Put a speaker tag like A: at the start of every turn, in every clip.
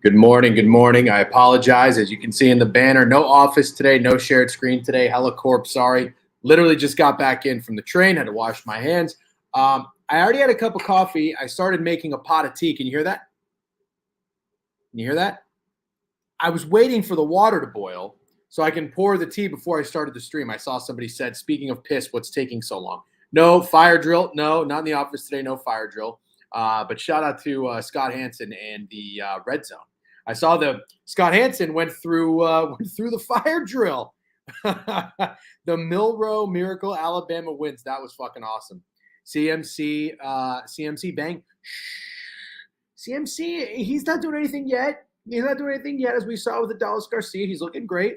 A: Good morning. Good morning. I apologize. As you can see in the banner, no office today, no shared screen today. Helicorp, sorry. Literally just got back in from the train, had to wash my hands. I already had a cup of coffee. I started making a pot of tea. Can you hear that? Can you hear that? I was waiting for the water to boil so I can pour the tea before I started the stream. I saw somebody said, speaking of piss, what's taking so long? No fire drill. No, not in the office today. No fire drill. But shout out to Scott Hansen and the Red Zone. I saw the Scott Hansen went through the fire drill. The Milrow Miracle Alabama wins. That was fucking awesome. CMC bang. CMC, he's not doing anything yet. He's not doing anything yet, as we saw with the Dallas Garcia. He's looking great.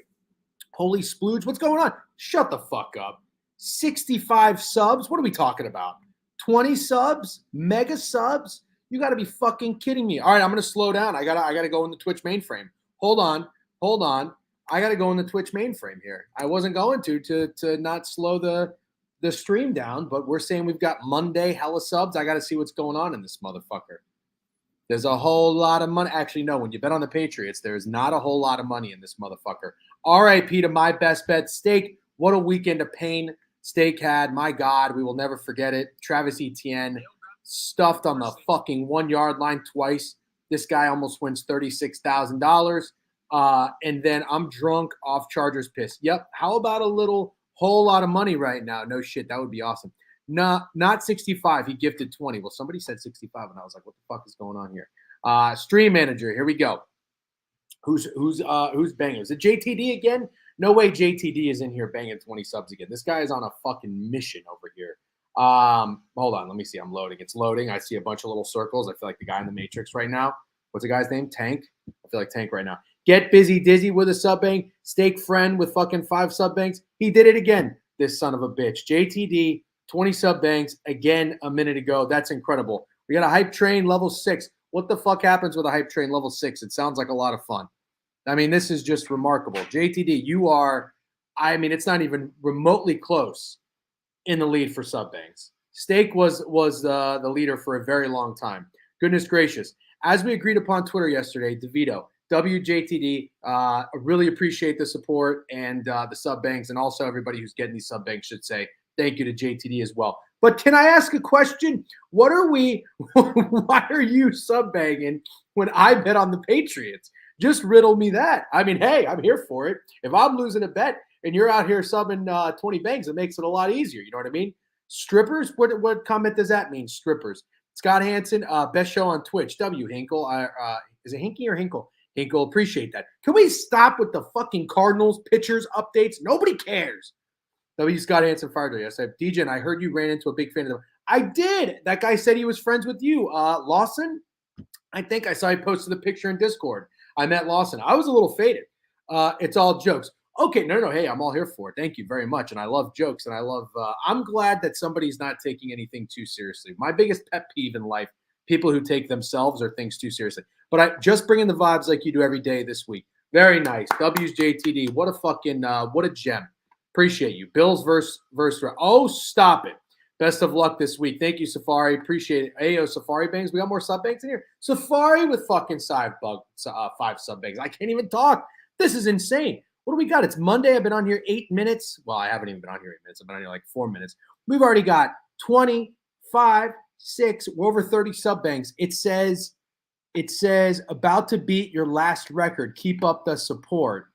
A: Holy splooge. What's going on? Shut the fuck up. 65 subs? What are we talking about? 20 subs? Mega subs? You got to be fucking kidding me. All right, I'm going to slow down. I gotta go in the Twitch mainframe. Hold on. I got to go in the Twitch mainframe here. I wasn't going to not slow the stream down, but we're saying we've got Monday hella subs. I got to see what's going on in this motherfucker. There's a whole lot of money. Actually, no, when you bet on the Patriots, there's not a whole lot of money in this motherfucker. RIP to my best bet, Steak. What a weekend of pain Steak had. My God, we will never forget it. Travis Etienne stuffed on the fucking 1 yard line twice. This guy almost wins $36,000. And then I'm drunk off Chargers piss. Yep. How about a little whole lot of money right now? No shit. That would be awesome. Not 65. He gifted 20. Well, somebody said 65, and I was like, what the fuck is going on here? Stream manager. Here we go. Who's banging? Is it JTD again? No way JTD is in here banging 20 subs again. This guy is on a fucking mission over here. Hold on. Let me see. I'm loading. It's loading. I see a bunch of little circles. I feel like the guy in the Matrix right now. What's the guy's name? Tank. I feel like Tank right now. Get Busy Dizzy with a sub bang. Steak Friend with fucking 5 sub bangs. He did it again. This son of a bitch. JTD, 20 sub bangs again a minute ago. That's incredible. We got a hype train level 6. What the fuck happens with a hype train level 6? It sounds like a lot of fun. I mean, this is just remarkable. JTD, you are, I mean, it's not even remotely close in the lead for sub bangs. Steak was the leader for a very long time. Goodness gracious. As we agreed upon Twitter yesterday, DeVito, WJTD, really appreciate the support and the sub banks, and also everybody who's getting these sub banks should say thank you to JTD as well. But can I ask a question? Why are you sub banging when I bet on the Patriots? Just riddle me that. I mean, hey, I'm here for it. If I'm losing a bet and you're out here subbing 20 banks, it makes it a lot easier. You know what I mean? Strippers? What comment does that mean? Strippers. Scott Hansen, best show on Twitch. W. Hinkle. Is it Hinky or Hinkle? Hinkle, appreciate that. Can we stop with the fucking Cardinals pitchers updates? Nobody cares. W. Scott Hansen fired. Yes, I said, DJ, and I heard you ran into a big fan of them. I did. That guy said he was friends with you. Lawson? I think I saw he posted the picture in Discord. I met Lawson. I was a little faded. It's all jokes. Okay, no. Hey, I'm all here for it. Thank you very much. And I love jokes. And I love, I'm glad that somebody's not taking anything too seriously. My biggest pet peeve in life, people who take themselves or things too seriously. But I just bring in the vibes like you do every day this week. Very nice. W's JTD. What a fucking, what a gem. Appreciate you. Bills versus. Oh, stop it. Best of luck this week. Thank you, Safari. Appreciate it. Ayo, Safari bangs. We got more sub bangs in here. Safari with fucking 5 sub bangs. I can't even talk. This is insane. What do we got? It's Monday. I've been on here 8 minutes. Well, I haven't even been on here 8 minutes. I've been on here like 4 minutes. We've already got 25, 6. We're over 30 sub bangs. It says about to beat your last record. Keep up the support.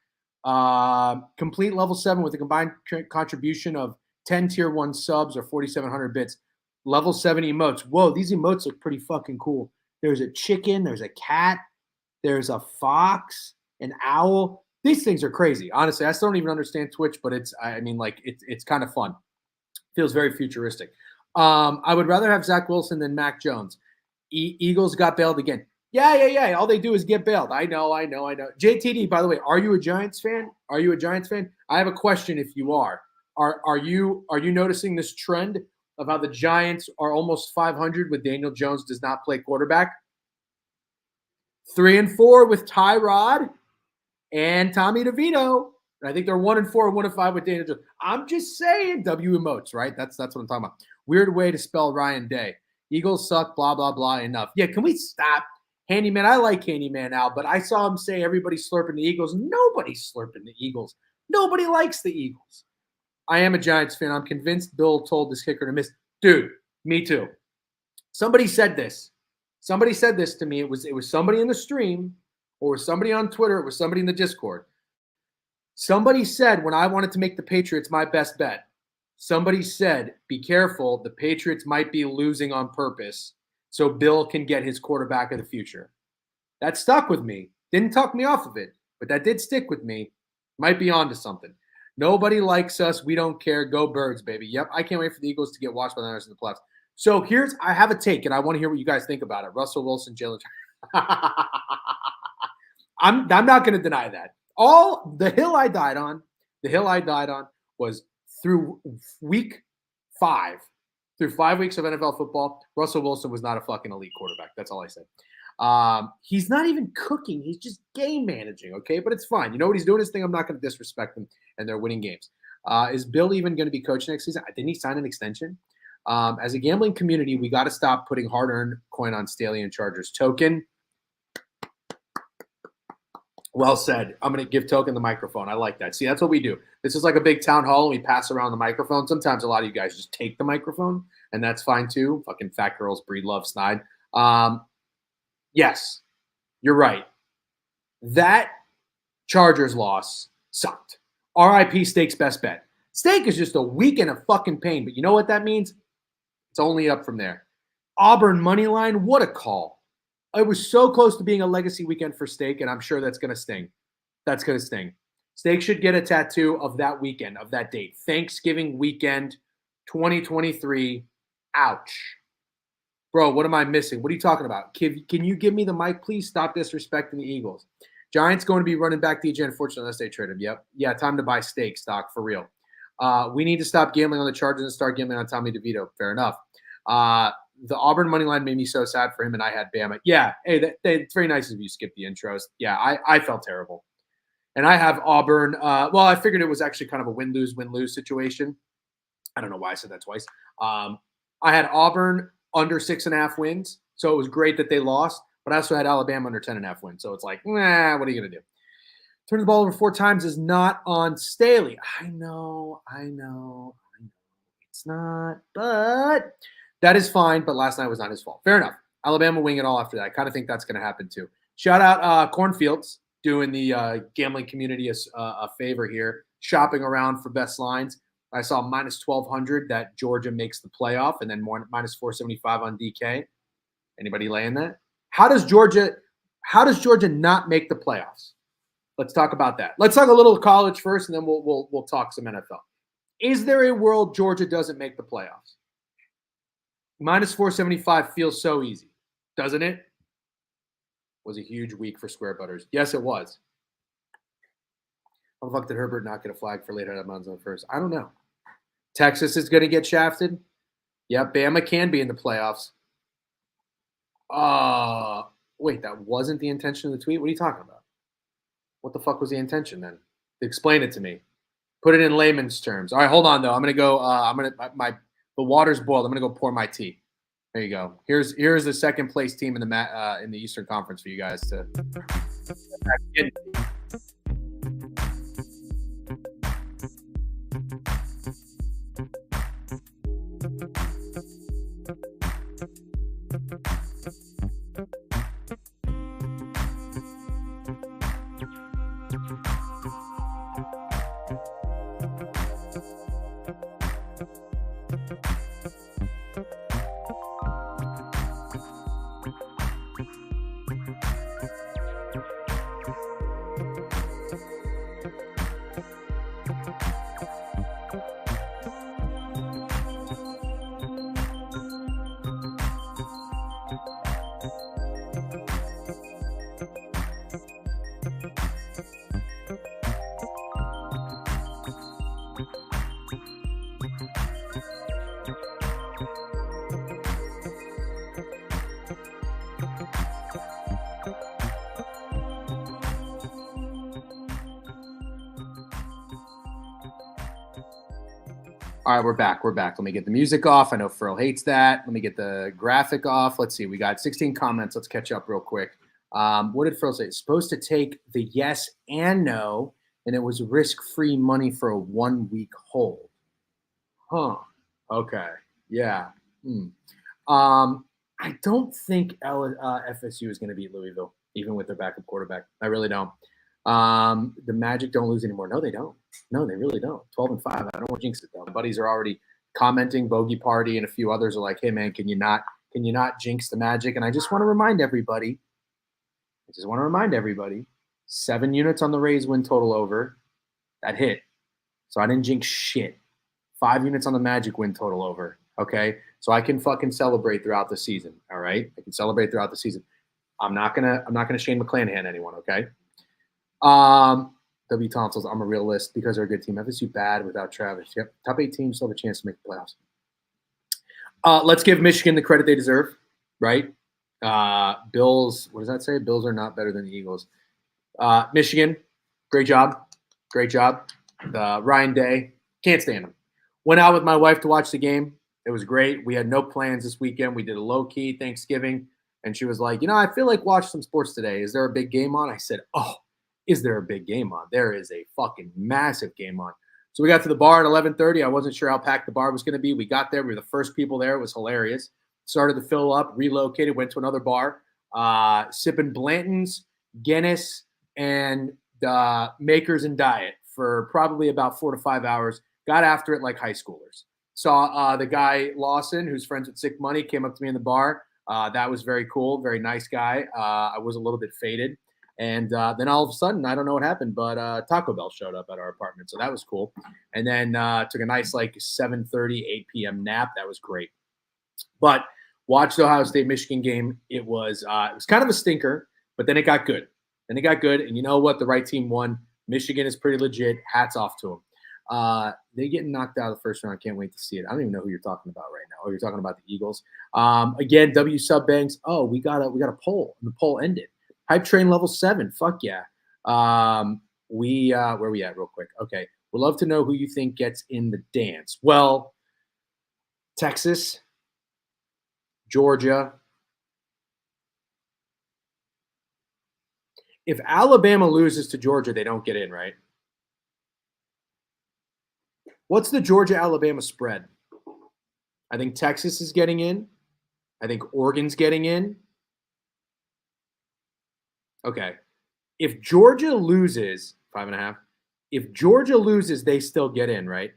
A: Complete level 7 with a combined contribution of 10 tier 1 subs or 4,700 bits. Level 7 emotes. Whoa, these emotes look pretty fucking cool. There's a chicken. There's a cat. There's a fox, an owl. These things are crazy. Honestly, I still don't even understand Twitch, but it's kind of fun. Feels very futuristic. I would rather have Zach Wilson than Mac Jones. Eagles got bailed again. Yeah. All they do is get bailed. I know. JTD, by the way, are you a Giants fan? I have a question if you are. Are you noticing this trend of how the Giants are almost 500 with Daniel Jones does not play quarterback? 3-4 with Tyrod and Tommy DeVito. And I think they're 1-4, 1-5 with Daniel Jones. I'm just saying, W emotes, right? That's what I'm talking about. Weird way to spell Ryan Day. Eagles suck, blah, blah, blah, enough. Yeah, can we stop? Handyman, I like Handyman now, but I saw him say everybody's slurping the Eagles. Nobody's slurping the Eagles. Nobody likes the Eagles. I am a Giants fan. I'm convinced Bill told this kicker to miss. Dude, me too. Somebody said this. Somebody said this to me. It was somebody in the stream, or it was somebody on Twitter, it was somebody in the Discord. Somebody said when I wanted to make the Patriots my best bet, somebody said, be careful, the Patriots might be losing on purpose so Bill can get his quarterback of the future. That stuck with me. Didn't talk me off of it, but that did stick with me. Might be onto something. Nobody likes us. We don't care. Go Birds, baby. Yep, I can't wait for the Eagles to get watched by the Niners in the playoffs. So I have a take, and I want to hear what you guys think about it. Russell Wilson, Jalen. I'm not going to deny that. The hill I died on was through week 5, through 5 weeks of NFL football, Russell Wilson was not a fucking elite quarterback. That's all I said. He's not even cooking. He's just game managing, okay? But it's fine. You know what? He's doing his thing. I'm not going to disrespect him, and they're winning games. Is Bill even going to be coaching next season? Didn't he sign an extension? As a gambling community, we got to stop putting hard-earned coin on Staley and Chargers token. Well said. I'm going to give Token the microphone. I like that. See, that's what we do. This is like a big town hall, and we pass around the microphone. Sometimes a lot of you guys just take the microphone, and that's fine too. Fucking fat girls breed love snide. Yes, you're right. That Chargers loss sucked. RIP Steak's best bet. Steak is just a weekend of fucking pain, but you know what that means? It's only up from there. Auburn money line, what a call. It was so close to being a legacy weekend for Steak, and I'm sure that's going to sting. That's going to sting. Steak should get a tattoo of that weekend, of that date. Thanksgiving weekend, 2023. Ouch. Bro, what am I missing? What are you talking about? Can you give me the mic, please? Stop disrespecting the Eagles. Giants going to be running back DJ, unfortunately, unless they trade him. Yep. Yeah, time to buy Steak stock, for real. We need to stop gambling on the Chargers and start gambling on Tommy DeVito. Fair enough. The Auburn money line made me so sad for him, and I had Bama. Yeah, hey, it's very nice of you to skip the intros. Yeah, I felt terrible. And I have Auburn. Well, I figured it was actually kind of a win-lose situation. I don't know why I said that twice. I had Auburn under 6.5 wins, so it was great that they lost. But I also had Alabama under 10.5 wins, so it's like, nah, what are you going to do? Turn the ball over 4 times is not on Staley. I know. It's not, but that is fine, but last night was not his fault. Fair enough. Alabama wing it all after that. I kind of think that's going to happen too. Shout out Cornfields doing the gambling community a favor here, shopping around for best lines. I saw minus 1,200 that Georgia makes the playoff, and then minus 475 on DK. Anybody laying that? How does Georgia not make the playoffs? Let's talk about that. Let's talk a little college first, and then we'll talk some NFL. Is there a world Georgia doesn't make the playoffs? Minus 475 feels so easy, doesn't it? Was a huge week for Square Butters. Yes, it was. How the fuck did Herbert not get a flag for late out of bounds on the first? I don't know. Texas is going to get shafted. Yeah, Bama can be in the playoffs. Wait, that wasn't the intention of the tweet? What are you talking about? What the fuck was the intention then? Explain it to me. Put it in layman's terms. All right, hold on though. I'm going to go the water's boiled. I'm going to go pour my tea. There you go. Here's the second place team in the Eastern Conference for you guys to back in. All right, we're back. Let me get the music off. I know Furl hates that. Let me get the graphic off. Let's see. We got 16 comments. Let's catch up real quick. What did Furl say? It's supposed to take the yes and no, and it was risk-free money for a 1-week hold. Huh. Okay. Yeah. I don't think FSU is going to beat Louisville, even with their backup quarterback. I really don't. The Magic don't lose anymore. No, they don't. No, they really don't. 12-5. I don't want to jinx it though. My buddies are already commenting. Bogey Party and a few others are like, "Hey man, can you not jinx the Magic?" And I just want to remind everybody. 7 units on the Rays win total over. That hit. So I didn't jinx shit. 5 units on the Magic win total over. Okay, so I can fucking celebrate throughout the season. All right, I can celebrate throughout the season. I'm not gonna Shane McClanahan anyone. Okay. W. Tonsils, I'm a realist because they're a good team. FSU bad without Travis. Yep. Top 8 teams still have a chance to make the playoffs. Let's give Michigan the credit they deserve, right? Bills, what does that say? Bills are not better than the Eagles. Michigan, great job. Ryan Day, can't stand him. Went out with my wife to watch the game. It was great. We had no plans this weekend. We did a low key Thanksgiving. And she was like, I feel like watch some sports today. Is there a big game on? I said, oh, is there a big game on? There is a fucking massive game on. So we got to the bar at 11:30. I wasn't sure how packed the bar was going to be. We got there. We were the first people there. It was hilarious. Started to fill up, relocated, went to another bar, sipping Blanton's, Guinness, and Makers and Diet for probably about 4 to 5 hours. Got after it like high schoolers. Saw the guy Lawson, who's friends with Sick Money, came up to me in the bar. That was very cool. Very nice guy. I was a little bit faded. And then all of a sudden, I don't know what happened, but Taco Bell showed up at our apartment. So that was cool. And then took a nice 7:30, 8 p.m. nap. That was great. But watched the Ohio State-Michigan game. It was kind of a stinker, but then it got good. And you know what? The right team won. Michigan is pretty legit. Hats off to them. They getting knocked out of the first round. I can't wait to see it. I don't even know who you're talking about right now. Oh, you're talking about the Eagles. Again, W sub banks. Oh, we got a poll. The poll ended. Hype train level 7. Fuck yeah. Where we at real quick? Okay. We'd love to know who you think gets in the dance. Well, Texas, Georgia. If Alabama loses to Georgia, they don't get in, right? What's the Georgia-Alabama spread? I think Texas is getting in. I think Oregon's getting in. Okay. If Georgia loses, 5.5. If Georgia loses, they still get in, right?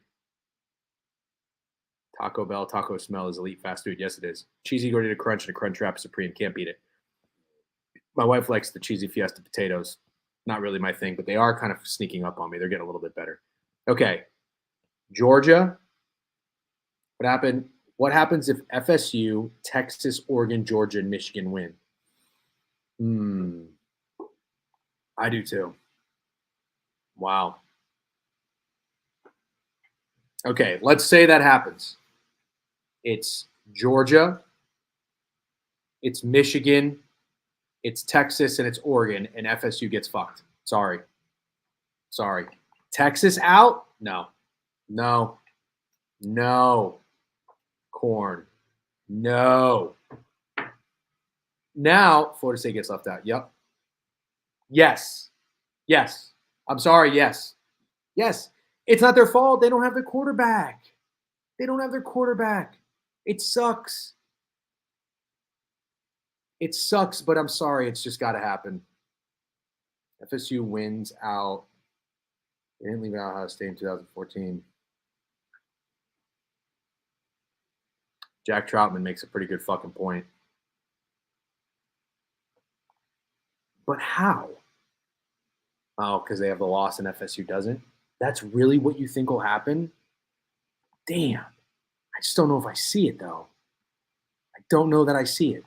A: Taco Bell, taco smell is elite fast food. Yes, it is. Cheesy gordita crunch and a crunch wrap supreme. Can't beat it. My wife likes the cheesy fiesta potatoes. Not really my thing, but they are kind of sneaking up on me. They're getting a little bit better. Okay. Georgia. What happened? What happens if FSU, Texas, Oregon, Georgia, and Michigan win? I do too. Wow. Okay, let's say that happens. It's Georgia, it's Michigan, it's Texas, and it's Oregon, and FSU gets fucked. Sorry. Texas out? No. Corn. No. Now, Florida State gets left out. Yep. Yes. I'm sorry. Yes. It's not their fault. They don't have their quarterback. It sucks. But I'm sorry. It's just got to happen. FSU wins out. They didn't leave out Ohio State in 2014. Jack Troutman makes a pretty good fucking point. But how? Oh, because they have the loss and FSU doesn't? That's really what you think will happen? Damn. I just don't know if I see it, though. I don't know that I see it.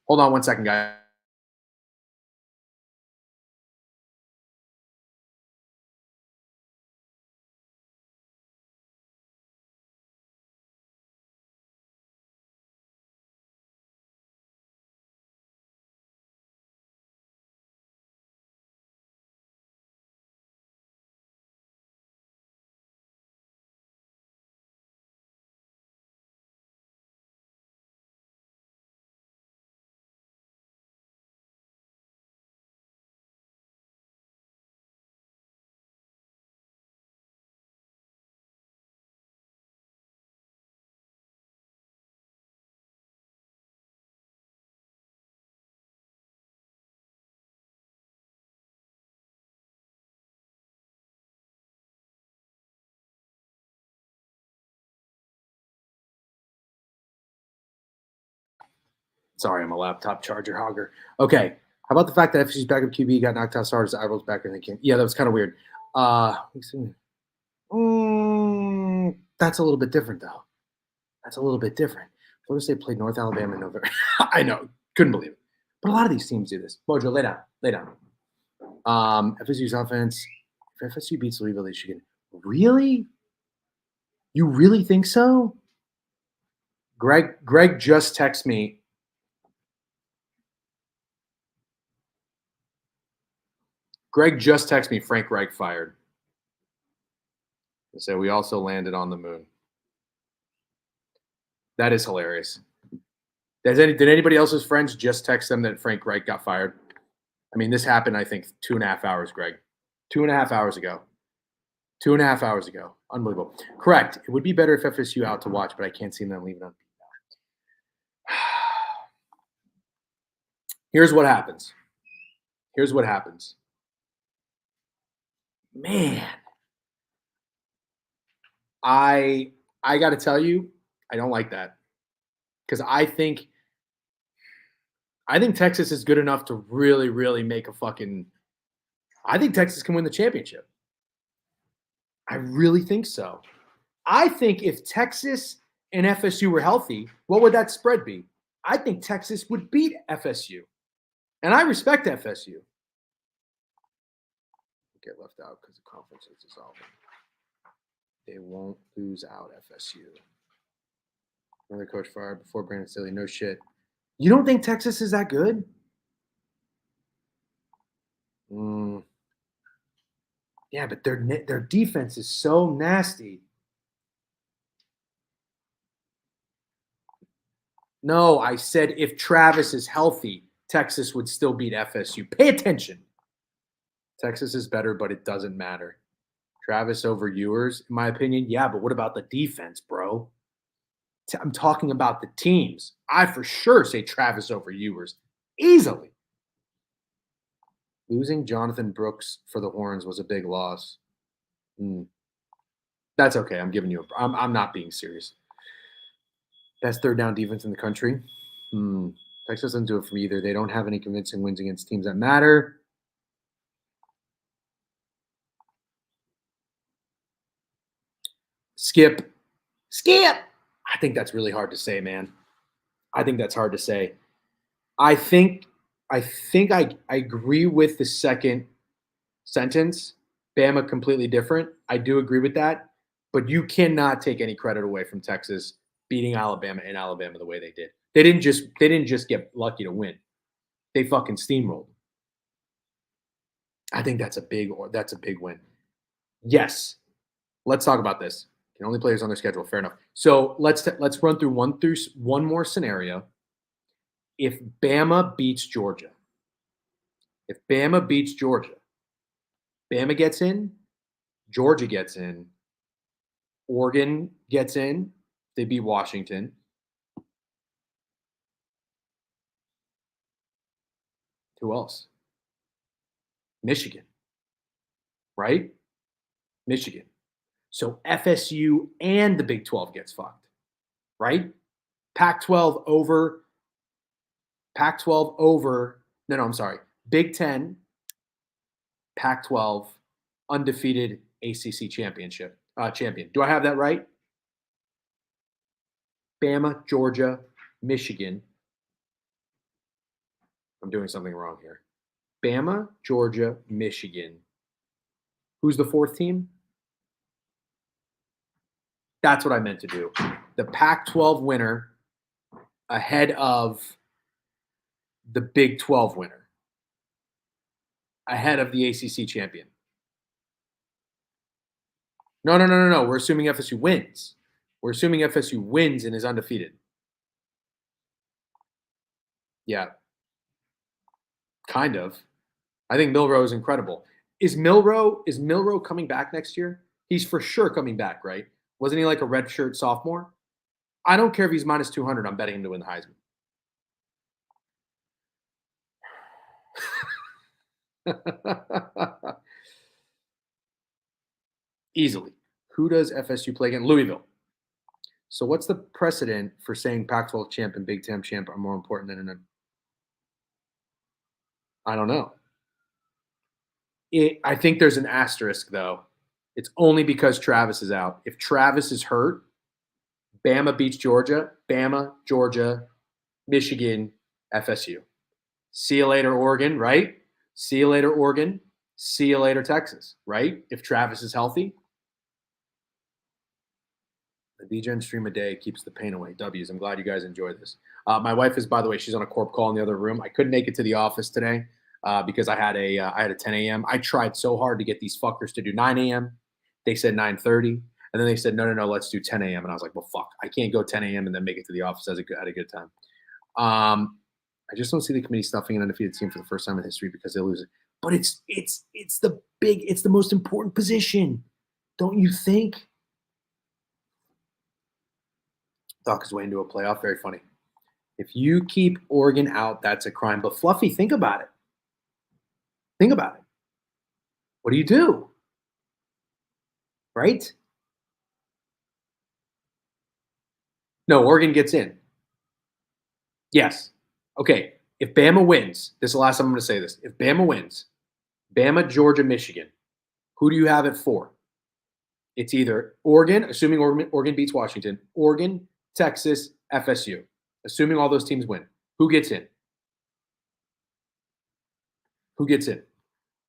A: Hold on one second, guys. Sorry, I'm a laptop charger hogger. Okay. How about the fact that FSU's backup QB got knocked out starters, Iro's back in the game? Yeah, that was kind of weird. That's a little bit different, though. Florida State played North Alabama in November. I know. Couldn't believe it. But a lot of these teams do this. Mojo, lay down. FSU's offense. If FSU beats Louisville, they should get. Really? You really think so? Greg just texted me. Frank Reich fired. They said we also landed on the moon. That is hilarious. Did anybody else's friends just text them that Frank Reich got fired? I mean, this happened, I think, 2.5 hours, Greg. 2.5 hours ago. 2.5 hours ago. Unbelievable. Correct. It would be better if FSU out to watch, but I can't see them leaving on. Here's what happens. Here's what happens. Man. I got to tell you, I don't like that. Because I think Texas is good enough to really, really make a fucking – I think Texas can win the championship. I really think so. I think if Texas and FSU were healthy, what would that spread be? I think Texas would beat FSU. And I respect FSU. Get left out because the conference is dissolving. They won't lose out, FSU. Another coach fired before Brandon Staley. No shit. You don't think Texas is that good? Yeah, but their defense is so nasty. No, I said if Travis is healthy, Texas would still beat FSU. Pay attention. Texas is better, but it doesn't matter. Travis over Ewers, in my opinion, yeah, but what about the defense, bro? I'm talking about the teams. I for sure say Travis over Ewers. Easily. Losing Jonathan Brooks for the Horns was a big loss. That's okay. I'm giving you I'm not being serious. Best third down defense in the country. Texas doesn't do it for me either. They don't have any convincing wins against teams that matter. Skip. I think that's really hard to say, man. I think that's hard to say. I think I agree with the second sentence. Bama completely different. I do agree with that. But you cannot take any credit away from Texas beating Alabama in Alabama the way they did. They didn't just get lucky to win. They fucking steamrolled. I think that's a big win. Yes. Let's talk about this. Can only players on their schedule. Fair enough. So let's run through one more scenario. If Bama beats Georgia, Bama gets in, Georgia gets in, Oregon gets in, they beat Washington. Who else? Michigan, right? Michigan. So FSU and the Big 12 gets fucked, right? Pac-12 over. No, I'm sorry. Big 10, Pac-12, undefeated ACC champion. Do I have that right? Bama, Georgia, Michigan. I'm doing something wrong here. Bama, Georgia, Michigan. Who's the fourth team? That's what I meant to do. The Pac-12 winner ahead of the Big 12 winner, ahead of the ACC champion. No. We're assuming FSU wins. We're assuming FSU wins and is undefeated. Yeah. Kind of. I think Milroe is incredible. Is Milroe coming back next year? He's for sure coming back, right? Wasn't he like a redshirt sophomore? I don't care if he's minus 200. I'm betting him to win the Heisman. Easily. Who does FSU play against? Louisville. So what's the precedent for saying Pac-12 champ and Big Ten champ are more important than an? I don't know. I think there's an asterisk, though. It's only because Travis is out. If Travis is hurt, Bama beats Georgia. Bama, Georgia, Michigan, FSU. See you later, Oregon, right? See you later, Oregon. See you later, Texas, right? If Travis is healthy. The DGen stream a day keeps the pain away. W's. I'm glad you guys enjoy this. My wife is, by the way, she's on a corp call in the other room. I couldn't make it to the office today because I had a 10 a.m. I tried so hard to get these fuckers to do 9 a.m. They said 9:30. And And then they said, no, let's do 10 a.m. And I was like, well, fuck, I can't go 10 a.m. and then make it to the office at a good time. I just don't see the committee stuffing an undefeated team for the first time in history because they lose it. But it's the most important position, don't you think? Talk his way into a playoff. Very funny. If you keep Oregon out, that's a crime. But Fluffy, think about it. Think about it. What do you do? Right? No, Oregon gets in. Yes. Okay. If Bama wins, this is the last time I'm going to say this. If Bama wins, Bama, Georgia, Michigan, who do you have at 4? It's either Oregon, assuming Oregon beats Washington, Oregon, Texas, FSU, assuming all those teams win. Who gets in? Who gets in?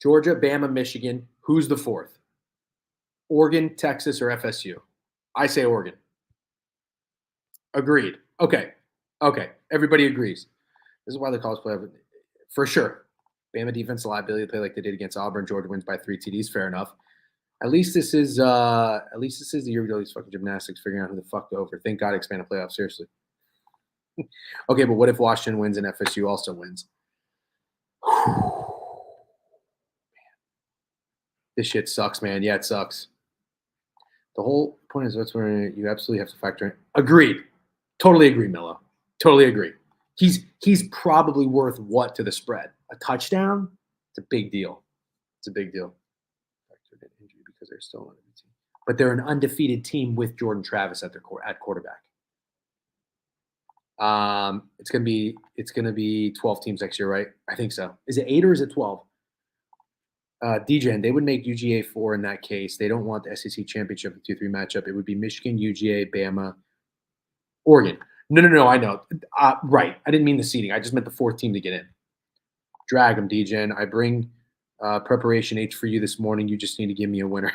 A: Georgia, Bama, Michigan. Who's the 4th? Oregon, Texas, or FSU? I say Oregon. Agreed. Okay. Everybody agrees. This is why the college playoff, for sure. Bama defense liability to play like they did against Auburn. Georgia wins by 3 TDs. Fair enough. At least this is the year we do all these fucking gymnastics, figuring out who the fuck to over. Thank God expand the playoff. Seriously. Okay, but what if Washington wins and FSU also wins? This shit sucks, man. Yeah, it sucks. The whole point is that's where you absolutely have to factor in. Agreed. Totally agree, Milo. Totally agree. He's probably worth what to the spread? A touchdown? It's a big deal. It's a big deal. Injury because they're still on the team, but they're an undefeated team with Jordan Travis at quarterback. It's gonna be 12 teams next year, right? I think so. Is it 8 or is it 12? DJN, they would make UGA 4 in that case. They don't want the SEC championship, the 2-3 matchup. It would be Michigan, UGA, Bama, Oregon. No, I know. Right. I didn't mean the seeding. I just meant the 4th team to get in. Drag them, DJN. I bring preparation H for you this morning. You just need to give me a winner.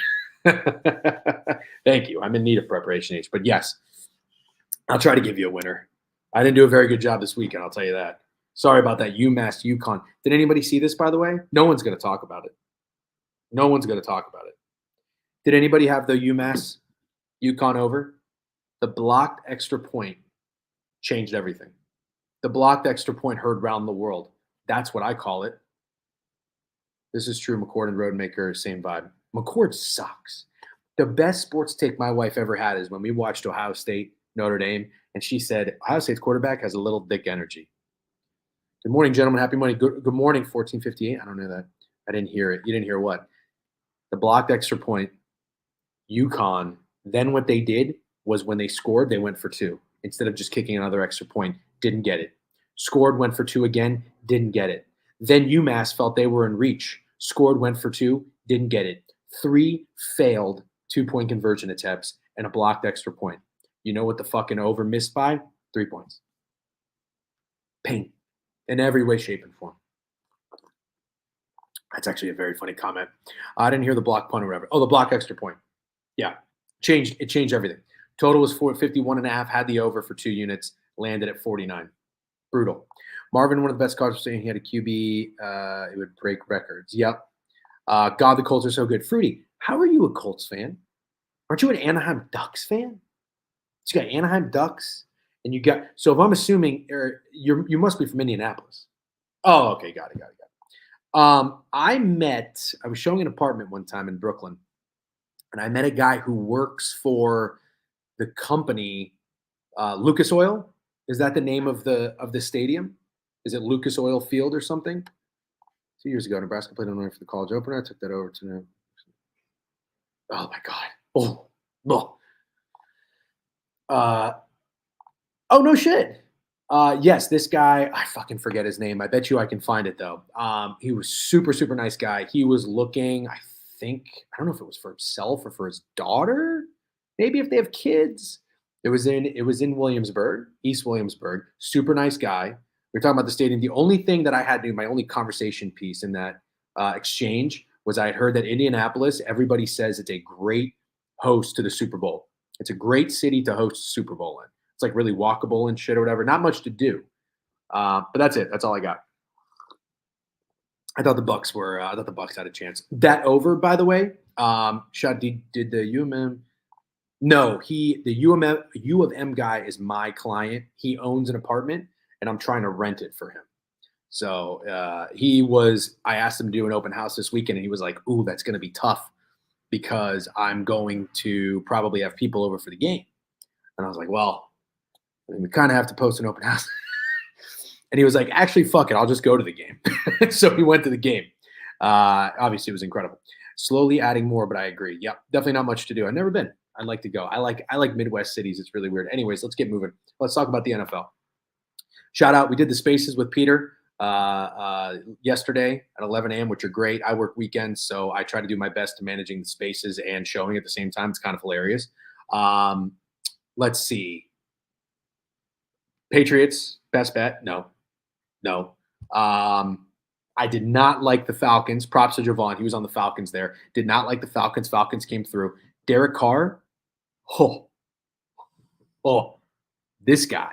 A: Thank you. I'm in need of preparation H. But yes, I'll try to give you a winner. I didn't do a very good job this weekend, I'll tell you that. Sorry about that. UMass, UConn. Did anybody see this, by the way? No one's going to talk about it. No one's going to talk about it. Did anybody have the UMass, UConn over? The blocked extra point changed everything. The blocked extra point heard round the world. That's what I call it. This is true. McCord and Roadmaker, same vibe. McCord sucks. The best sports take my wife ever had is when we watched Ohio State, Notre Dame, and she said, Ohio State's quarterback has a little dick energy. Good morning, gentlemen. Happy morning. Good morning, 1458. I don't know that. I didn't hear it. You didn't hear what? The blocked extra point, UConn, then what they did was when they scored, they went for 2. Instead of just kicking another extra point, didn't get it. Scored, went for 2 again, didn't get it. Then UMass felt they were in reach. Scored, went for 2, didn't get it. 3 failed 2-point conversion attempts and a blocked extra point. You know what the fucking over missed by? 3 points. Pain. In every way, shape, and form. That's actually a very funny comment. I didn't hear the block punt or whatever. Oh, the block extra point. Yeah. It changed everything. Total was 51.5, had the over for 2 units, landed at 49. Brutal. Marvin, one of the best cards, saying he had a QB. It would break records. Yep. God, the Colts are so good. Fruity, how are you a Colts fan? Aren't you an Anaheim Ducks fan? You got Anaheim Ducks, and you got. So if I'm assuming you must be from Indianapolis. Oh, okay, got it. I was showing an apartment one time in Brooklyn, and I met a guy who works for the company Lucas Oil. Is that the name of the stadium? Is it Lucas Oil Field or something? 2 years ago, Nebraska played Illinois for the college opener. I took that over to them. Oh my God. Oh no shit. Yes, this guy, I fucking forget his name. I bet you I can find it though. He was super, super nice guy. He was looking, I don't know if it was for himself or for his daughter. Maybe if they have kids. It was in Williamsburg, East Williamsburg. Super nice guy. We were talking about the stadium. The only thing that I had to do, my only conversation piece in that exchange was I had heard that Indianapolis, everybody says it's a great host to the Super Bowl. It's a great city to host a Super Bowl in. It's like really walkable and shit or whatever. Not much to do. But that's it. That's all I got. I thought the Bucks had a chance. That over, by the way. Shot did the UMM. No, the U of M guy is my client. He owns an apartment, and I'm trying to rent it for him. So I asked him to do an open house this weekend, and he was like, "Ooh, that's going to be tough because I'm going to probably have people over for the game." And I was like, "Well, I mean, we kind of have to post an open house." And he was like, "Actually, fuck it, I'll just go to the game." So he went to the game. Obviously, it was incredible. Slowly adding more, but I agree. Yep, definitely not much to do. I've never been. I'd like to go. I like Midwest cities. It's really weird. Anyways, let's get moving. Let's talk about the NFL. Shout out. We did the spaces with Peter yesterday at 11 a.m., which are great. I work weekends, so I try to do my best to managing the spaces and showing at the same time. It's kind of hilarious. Let's see. Patriots, best bet? No. No. I did not like the Falcons. Props to Javon. He was on the Falcons there. Did not like the Falcons. Falcons came through. Derek Carr. Oh, this guy.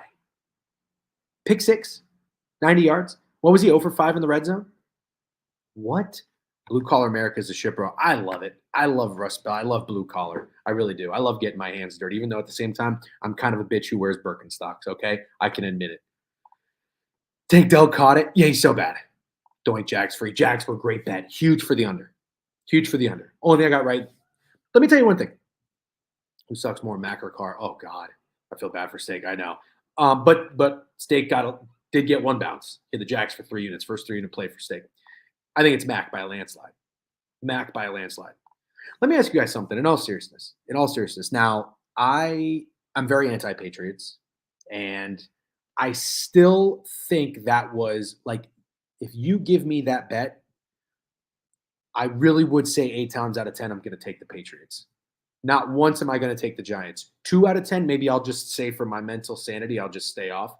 A: Pick six, 90 yards. What was he, 0 for 5 in the red zone? What? Blue collar America is a shit, bro. I love it. I love Rust Belt. I love blue collar. I really do. I love getting my hands dirty, even though at the same time, I'm kind of a bitch who wears Birkenstocks, okay? I can admit it. Tank Dell caught it. Yeah, he's so bad. Doink Jags free. Jags were a great bet. Huge for the under. Huge for the under. Only thing I got right. Let me tell you one thing. Who sucks more, Mac or Carr? Oh, God. I feel bad for Steak. I know. But Steak did get one bounce. Hit the Jags for 3 units. First 3-unit play for Steak. I think it's Mac by a landslide. Mac by a landslide. Let me ask you guys something. In all seriousness. Now, I'm very anti-Patriots, and I still think that was like, if you give me that bet, I really would say 8 times out of 10, I'm going to take the Patriots. Not once am I going to take the Giants. 2 out of 10, maybe I'll just say for my mental sanity, I'll just stay off.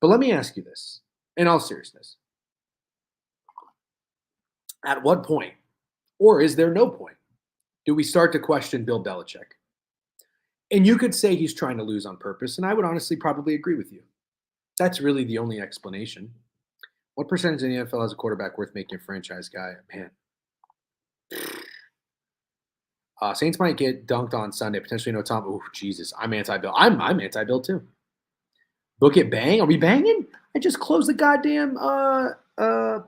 A: But let me ask you this, in all seriousness. At what point, or is there no point, do we start to question Bill Belichick? And you could say he's trying to lose on purpose, and I would honestly probably agree with you. That's really the only explanation. What percentage in the NFL has a quarterback worth making a franchise guy? Man. Saints might get dunked on Sunday. Potentially no Tom. Oh, Jesus. I'm anti-Bill. I'm anti-Bill too. Book it bang. Are we banging? I just closed the goddamn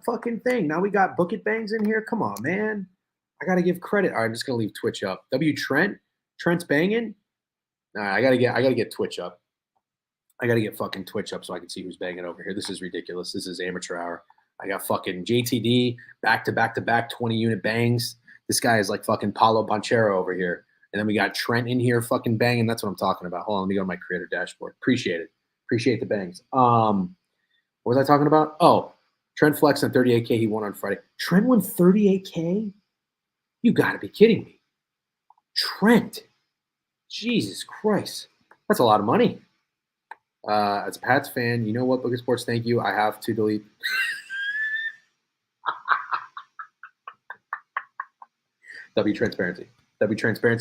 A: fucking thing. Now we got book it bangs in here. Come on, man. I gotta give credit. All right, I'm just gonna leave Twitch up. Trent's banging. All right, I gotta get Twitch up. I gotta get fucking Twitch up so I can see who's banging over here. This is ridiculous. This is amateur hour. I got fucking JTD back to back 20-unit bangs. This guy is like fucking Paulo Banchero over here. And then we got Trent in here fucking banging. That's what I'm talking about. Hold on, let me go to my creator dashboard. Appreciate it. Appreciate the bangs. What was I talking about? Oh, Trent flexed on 38K he won on Friday. Trent won 38K? You got to be kidding me. Trent. Jesus Christ. That's a lot of money. As a Pats fan, you know what, Book of Sports, thank you. I have to delete. W transparency.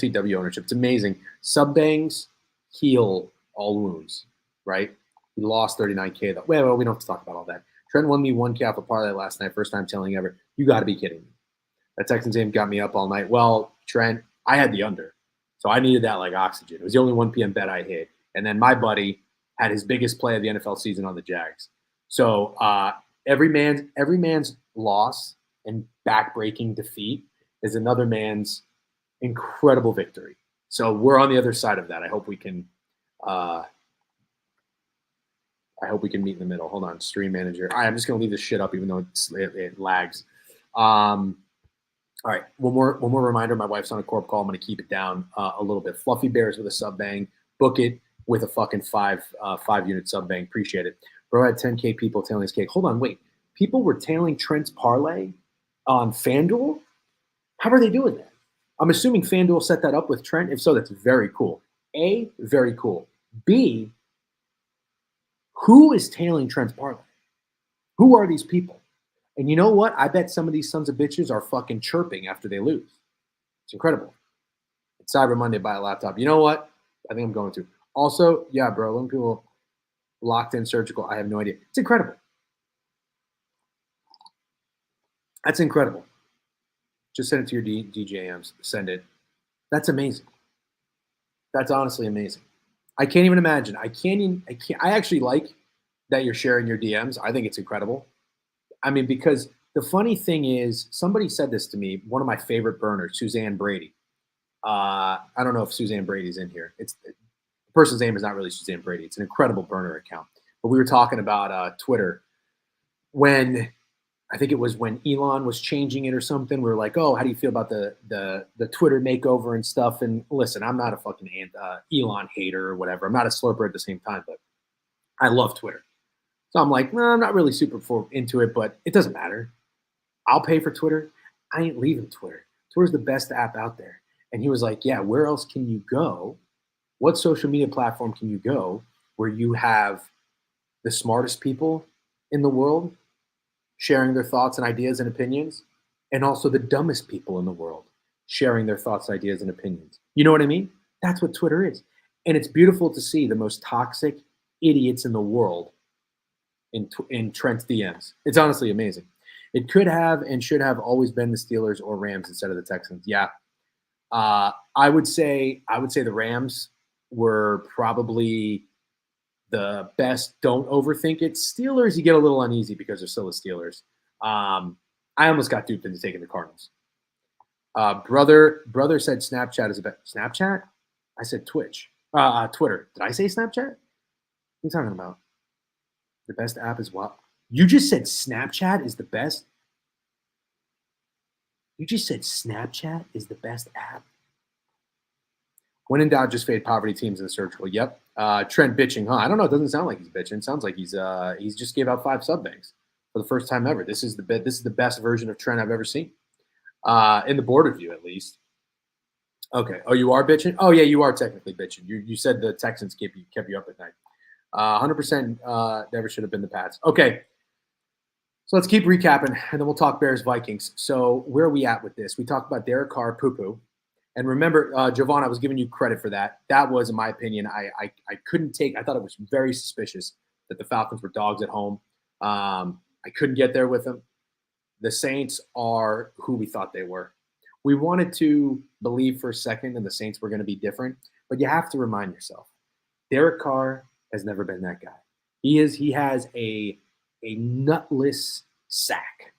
A: W ownership. It's amazing. Sub bangs heal all wounds, right? He lost 39K though. Well, we don't have to talk about all that. Trent won me 1K off a parlay last night. First time telling ever. You got to be kidding me. That Texans game got me up all night. Well, Trent, I had the under. So I needed that like oxygen. It was the only 1 p.m. bet I hit. And then my buddy had his biggest play of the NFL season on the Jags. So every man's loss and backbreaking defeat is another man's incredible victory. So we're on the other side of that. I hope we can meet in the middle. Hold on, stream manager. All right, I'm just gonna leave this shit up even though it lags. All right, one more reminder. My wife's on a corp call. I'm gonna keep it down a little bit. Fluffy Bears with a sub bang. Book it with a fucking 5-unit sub bang. Appreciate it. Bro had 10K people tailing his cake. Hold on, wait. People were tailing Trent's parlay on FanDuel? How are they doing that? I'm assuming FanDuel set that up with Trent. If so, that's very cool. A, very cool. B, who is tailing Trent's parlay? Who are these people? And you know what? I bet some of these sons of bitches are fucking chirping after they lose. It's incredible. It's Cyber Monday, buy a laptop. You know what? I think I'm going to. Also, yeah, bro, when people locked in surgical, I have no idea. It's incredible. That's incredible. Just send it to your DJMs. Send it. That's amazing. That's honestly amazing. I can't even imagine. I actually like that you're sharing your DMs. I think it's incredible. I mean, because the funny thing is, somebody said this to me, one of my favorite burners, Suzanne Brady. I don't know if Suzanne Brady's in here. The person's name is not really Suzanne Brady. It's an incredible burner account. But we were talking about Twitter when I think it was when Elon was changing it or something. We were like, "Oh, how do you feel about the Twitter makeover and stuff?" And listen, I'm not a fucking Elon hater or whatever. I'm not a slurper at the same time, but I love Twitter. So I'm like, no, I'm not really super into it, but it doesn't matter. I'll pay for Twitter. I ain't leaving Twitter. Twitter's the best app out there. And he was like, yeah, where else can you go? What social media platform can you go where you have the smartest people in the world sharing their thoughts and ideas and opinions, and also the dumbest people in the world sharing their thoughts, ideas, and opinions? You know what I mean? That's what Twitter is. And it's beautiful to see the most toxic idiots in the world in Trent's DMs. It's honestly amazing. It could have and should have always been the Steelers or Rams instead of the Texans. Yeah. I would say the Rams were probably the best. Don't overthink it. Steelers, you get a little uneasy because they're still the Steelers. I almost got duped into taking the Cardinals. Brother said Snapchat is a best. Snapchat? I said Twitch. Twitter. Did I say Snapchat? What are you talking about? The best app is what? You just said Snapchat is the best? You just said Snapchat is the best app? When in doubt, just fade poverty teams in the search. Well, yep. Trent bitching, huh? I don't know. It doesn't sound like he's bitching. It sounds like he's just gave out 5 sub banks for the first time ever. This is the best version of Trent I've ever seen. In the board review, at least. Okay. Oh, you are bitching? Oh, yeah, you are technically bitching. You said the Texans kept you up at night. 100% never should have been the Pats. Okay. So let's keep recapping, and then we'll talk Bears Vikings. So where are we at with this? We talked about Derek Carr, poo-poo. And remember, Jovan, I was giving you credit for that. That was, in my opinion, I couldn't take. I thought it was very suspicious that the Falcons were dogs at home. I couldn't get there with them. The Saints are who we thought they were. We wanted to believe for a second that the Saints were going to be different, but you have to remind yourself, Derek Carr has never been that guy. He has a nutless sack.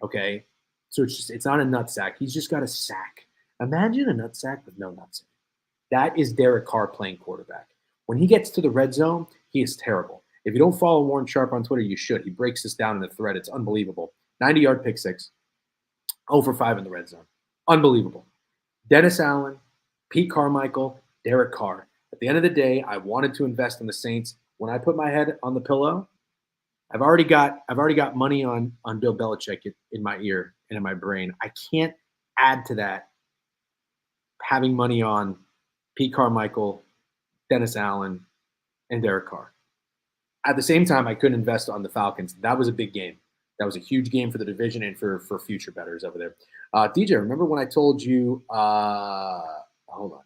A: Okay, so it's not a nut sack. He's just got a sack. Imagine a nut sack with no nuts in it. That is Derek Carr playing quarterback. When he gets to the red zone, he is terrible. If you don't follow Warren Sharp on Twitter, you should. He breaks this down in a thread. It's unbelievable. 90-yard pick six, 0 for 5 in the red zone. Unbelievable. Dennis Allen, Pete Carmichael, Derek Carr. At the end of the day, I wanted to invest in the Saints. When I put my head on the pillow, I've already got money on Bill Belichick in my ear and in my brain. I can't add to that having money on Pete Carmichael, Dennis Allen, and Derek Carr. At the same time, I couldn't invest on the Falcons. That was a big game. That was a huge game for the division and for future bettors over there. DJ, remember when I told you hold on.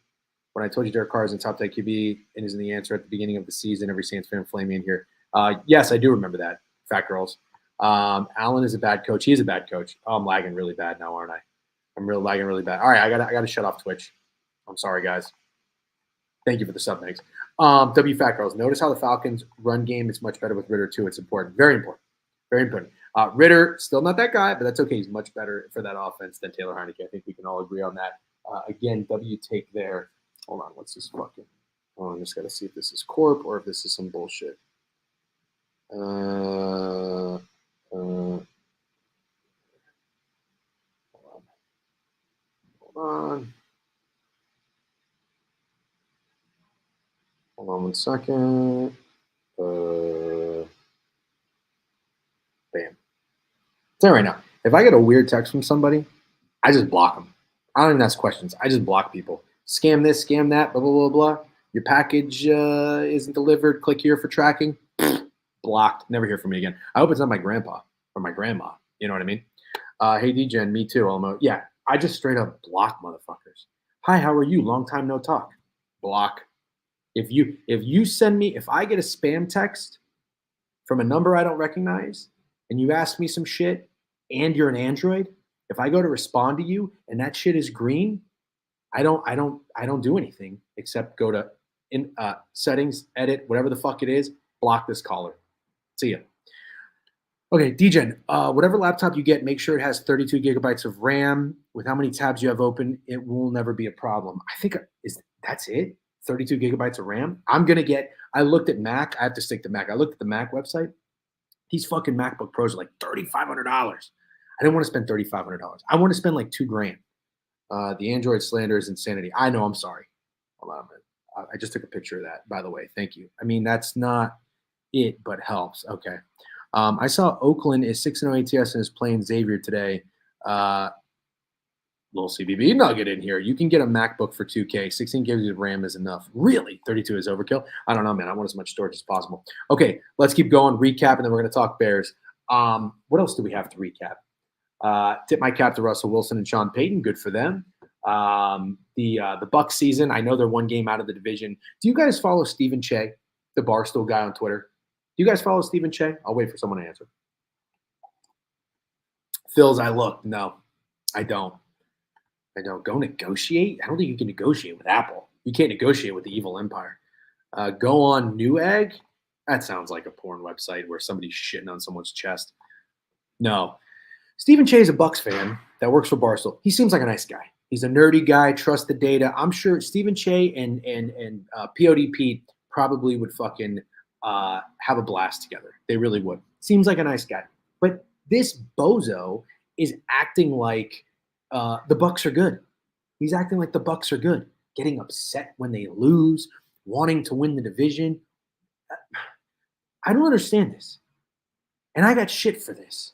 A: When I told you Derek Carr is in top 10 QB and is in the answer at the beginning of the season, every Saints fan flame me in here. Yes, I do remember that, fat girls. Allen is a bad coach. He is a bad coach. Oh, I'm lagging really bad now, aren't I? I'm lagging really bad. All right, I gotta shut off Twitch. I'm sorry, guys. Thank you for the sub thanks. W Fat Girls. Notice how the Falcons' run game is much better with Ritter too. It's important. Very important. Very important. Ritter, still not that guy, but that's okay. He's much better for that offense than Taylor Heineke. I think we can all agree on that. Again, W take there. Hold on. What's this fucking? Oh, I'm just got to see if this is Corp or if this is some bullshit. Hold on. Hold on 1 second. Bam. Tell you right now, if I get a weird text from somebody, I just block them. I don't even ask questions. I just block people. Scam this, scam that, blah, blah, blah, blah. Your package isn't delivered. Click here for tracking. Blocked. Never hear from me again. I hope it's not my grandpa or my grandma. You know what I mean? Hey, DGen, me too, Elmo. Yeah, I just straight up block motherfuckers. Hi, how are you? Long time no talk. Block. If you send me, if I get a spam text from a number I don't recognize and you ask me some shit and you're an Android, if I go to respond to you and that shit is green, I don't do anything except go to settings, edit, whatever the fuck it is, block this caller. See ya. Okay, DGen, whatever laptop you get, make sure it has 32 gigabytes of RAM. With how many tabs you have open, it will never be a problem. I think that's it. 32 gigabytes of RAM. I looked at Mac. I have to stick to Mac. I looked at the Mac website. These fucking MacBook Pros are like $3,500. I didn't want to spend $3,500. I want to spend like $2,000. The Android slander is insanity. I know. I'm sorry. Hold on a minute. I just took a picture of that, by the way. Thank you. I mean, that's not it, but helps. Okay. I saw Oakland is 6-0 ATS and is playing Xavier today. Little CBB nugget in here. You can get a MacBook for $2K. 16 gigs of RAM is enough. Really? 32 is overkill? I don't know, man. I want as much storage as possible. Okay, let's keep going. Recap, and then we're going to talk Bears. What else do we have to recap? Tip my cap to Russell Wilson and Sean Payton. Good for them. The Bucs season. I know they're one game out of the division. Do you guys follow Stephen Che, the Barstool guy on Twitter? Do you guys follow Stephen Che? I'll wait for someone to answer. Phil's, I look. No, I don't. Go negotiate? I don't think you can negotiate with Apple. You can't negotiate with the evil empire. Go on Newegg? That sounds like a porn website where somebody's shitting on someone's chest. No. Stephen Che is a Bucs fan that works for Barstool. He seems like a nice guy. He's a nerdy guy, trusts the data. I'm sure Stephen Che and PODP probably would fucking have a blast together. They really would. Seems like a nice guy. But this bozo is acting like the Bucs are good. He's acting like the Bucs are good, getting upset when they lose, wanting to win the division. I don't understand this. And I got shit for this.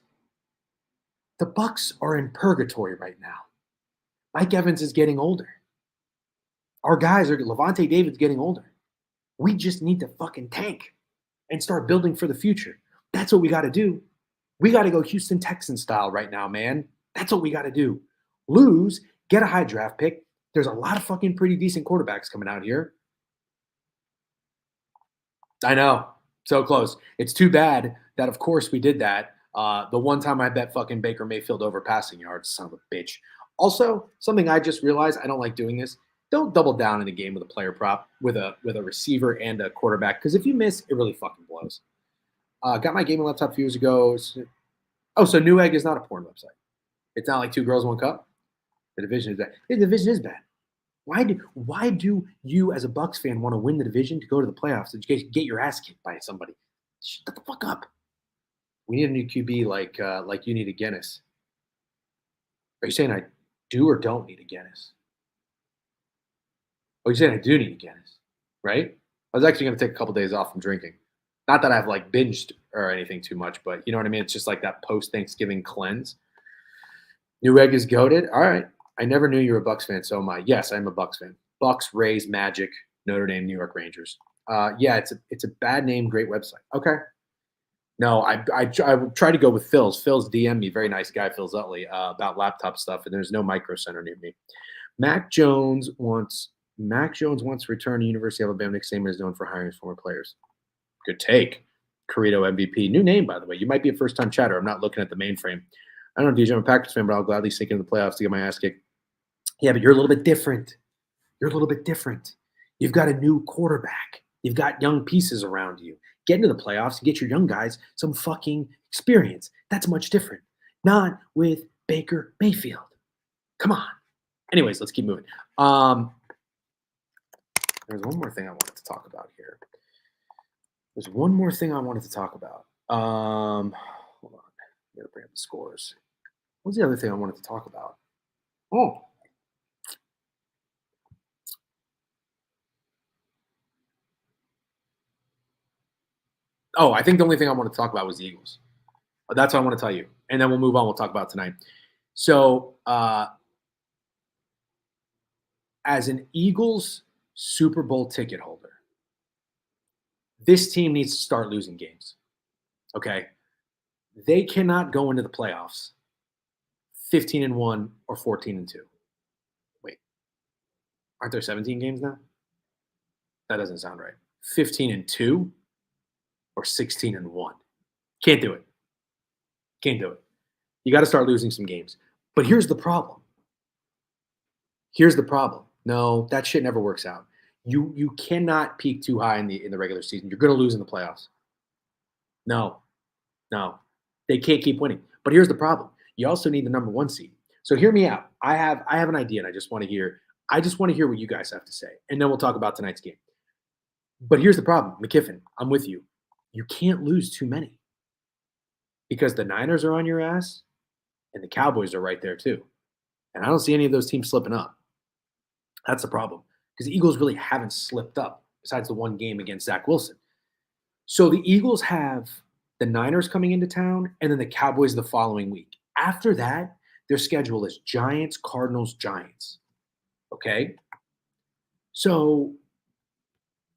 A: The Bucs are in purgatory right now. Mike Evans is getting older. Our guys are Levante David's getting older. We just need to fucking tank and start building for the future. That's what we got to do. We got to go Houston Texans style right now, man. That's what we got to do. Lose, get a high draft pick. There's a lot of fucking pretty decent quarterbacks coming out here. I know. So close. It's too bad that, of course, we did that. The one time I bet fucking Baker Mayfield over passing yards, son of a bitch. Also, something I just realized, I don't like doing this. Don't double down in a game with a player prop with a receiver and a quarterback, because if you miss, it really fucking blows. Got my gaming laptop a few years ago. So Newegg is not a porn website. It's not like Two Girls, One Cup. The division is bad. The division is bad. Why do you, as a Bucs fan, want to win the division to go to the playoffs and get your ass kicked by somebody? Shut the fuck up. We need a new QB like you need a Guinness. Are you saying I do or don't need a Guinness? Oh, you're saying I do need a Guinness, right? I was actually going to take a couple days off from drinking. Not that I've like binged or anything too much, but you know what I mean? It's just like that post-Thanksgiving cleanse. Newegg is goated. All right. I never knew you were a Bucs fan, so am I. Yes, I'm a Bucs fan. Bucs, Rays, Magic, Notre Dame, New York Rangers. Yeah, it's a bad name, great website. Okay. No, I try to go with Phil's. Phil's DM me, very nice guy, Phil Zutley, about laptop stuff, and there's no Micro Center near me. Mac Jones wants to return to University of Alabama. Nick Saban is known for hiring former players. Good take. Corrido MVP. New name, by the way. You might be a first-time chatter. I'm not looking at the mainframe. I don't know, DJ, I'm a Packers fan, but I'll gladly sink into the playoffs to get my ass kicked. Yeah, but you're a little bit different. You've got a new quarterback. You've got young pieces around you. Get into the playoffs and get your young guys some fucking experience. That's much different. Not with Baker Mayfield. Come on. Anyways, let's keep moving. There's one more thing I wanted to talk about here. Hold on. I gotta bring up the scores. What's the other thing I wanted to talk about? I think the only thing I want to talk about was the Eagles. That's what I want to tell you. And then we'll move on. We'll talk about tonight. So, as an Eagles Super Bowl ticket holder, this team needs to start losing games. Okay? They cannot go into the playoffs 15-1 or 14-2. Wait. Aren't there 17 games now? That doesn't sound right. 15-2 or 16-1. Can't do it. You got to start losing some games. But here's the problem. No, that shit never works out. You cannot peak too high in the regular season. You're going to lose in the playoffs. No, no, they can't keep winning. But here's the problem: you also need the number one seed. So hear me out. I have an idea, and I just want to hear what you guys have to say, and then we'll talk about tonight's game. But here's the problem, McKiffin. I'm with you. You can't lose too many because the Niners are on your ass, and the Cowboys are right there too. And I don't see any of those teams slipping up. That's the problem because the Eagles really haven't slipped up besides the one game against Zach Wilson. So the Eagles have the Niners coming into town and then the Cowboys the following week. After that, their schedule is Giants, Cardinals, Giants. Okay? So,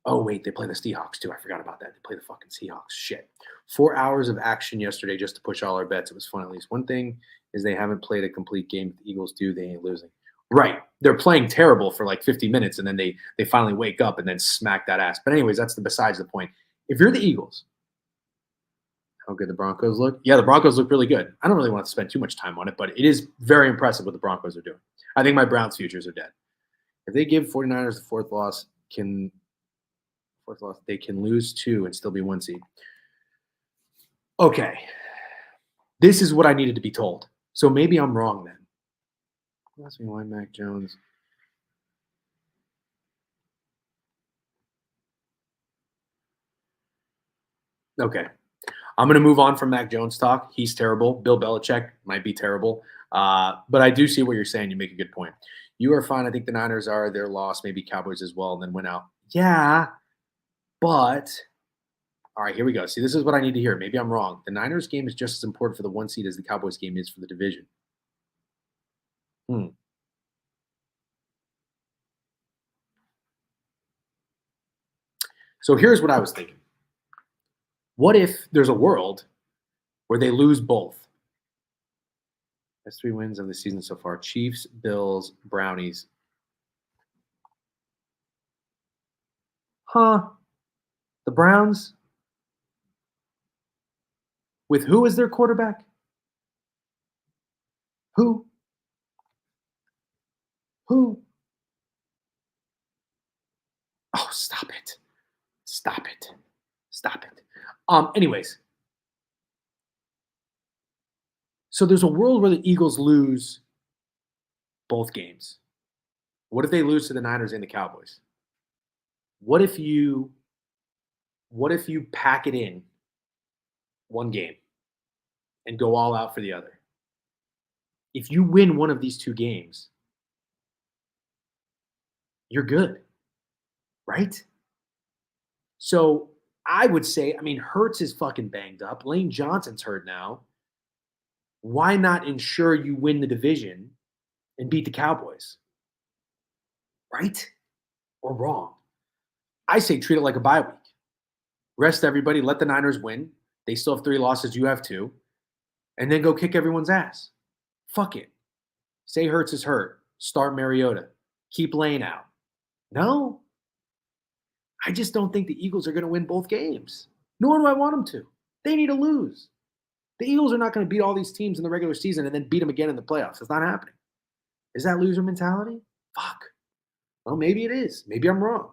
A: oh, wait, they play the Seahawks too. I forgot about that. They play the fucking Seahawks. Shit. 4 hours of action yesterday just to push all our bets. It was fun at least. One thing is they haven't played a complete game. If the Eagles do, they ain't losing. Right. They're playing terrible for like 50 minutes and then they finally wake up and then smack that ass. But anyways, that's besides the point. If you're the Eagles, how good the Broncos look? Yeah, the Broncos look really good. I don't really want to spend too much time on it, but it is very impressive what the Broncos are doing. I think my Browns futures are dead. If they give 49ers the fourth loss, they can lose 2 and still be 1 seed. Okay. This is what I needed to be told. So maybe I'm wrong then. Ask me why Mac Jones. Okay. I'm going to move on from Mac Jones talk. He's terrible. Bill Belichick might be terrible. But I do see what you're saying. You make a good point. You are fine. I think the Niners are their loss, maybe Cowboys as well, and then win out. Yeah, but all right, here we go. See, this is what I need to hear. Maybe I'm wrong. The Niners game is just as important for the 1 seed as the Cowboys game is for the division. So here's what I was thinking. What if there's a world where they lose both? That's 3 wins of the season so far. Chiefs, Bills, Brownies. Huh? The Browns? With who as their quarterback? Who? Who? Oh, stop it. Stop it. Stop it. Anyways. So there's a world where the Eagles lose both games. What if they lose to the Niners and the Cowboys? What if you pack it in one game and go all out for the other? If you win one of these 2 games, you're good. Right? So I would say, I mean, Hurts is fucking banged up. Lane Johnson's hurt now. Why not ensure you win the division and beat the Cowboys? Right? Or wrong? I say treat it like a bye week. Rest everybody, let the Niners win. They still have 3 losses, you have 2. And then go kick everyone's ass. Fuck it. Say Hurts is hurt. Start Mariota. Keep Lane out. No. I just don't think the Eagles are going to win both games. Nor do I want them to. They need to lose. The Eagles are not going to beat all these teams in the regular season and then beat them again in the playoffs. It's not happening. Is that loser mentality? Fuck. Well, maybe it is. Maybe I'm wrong.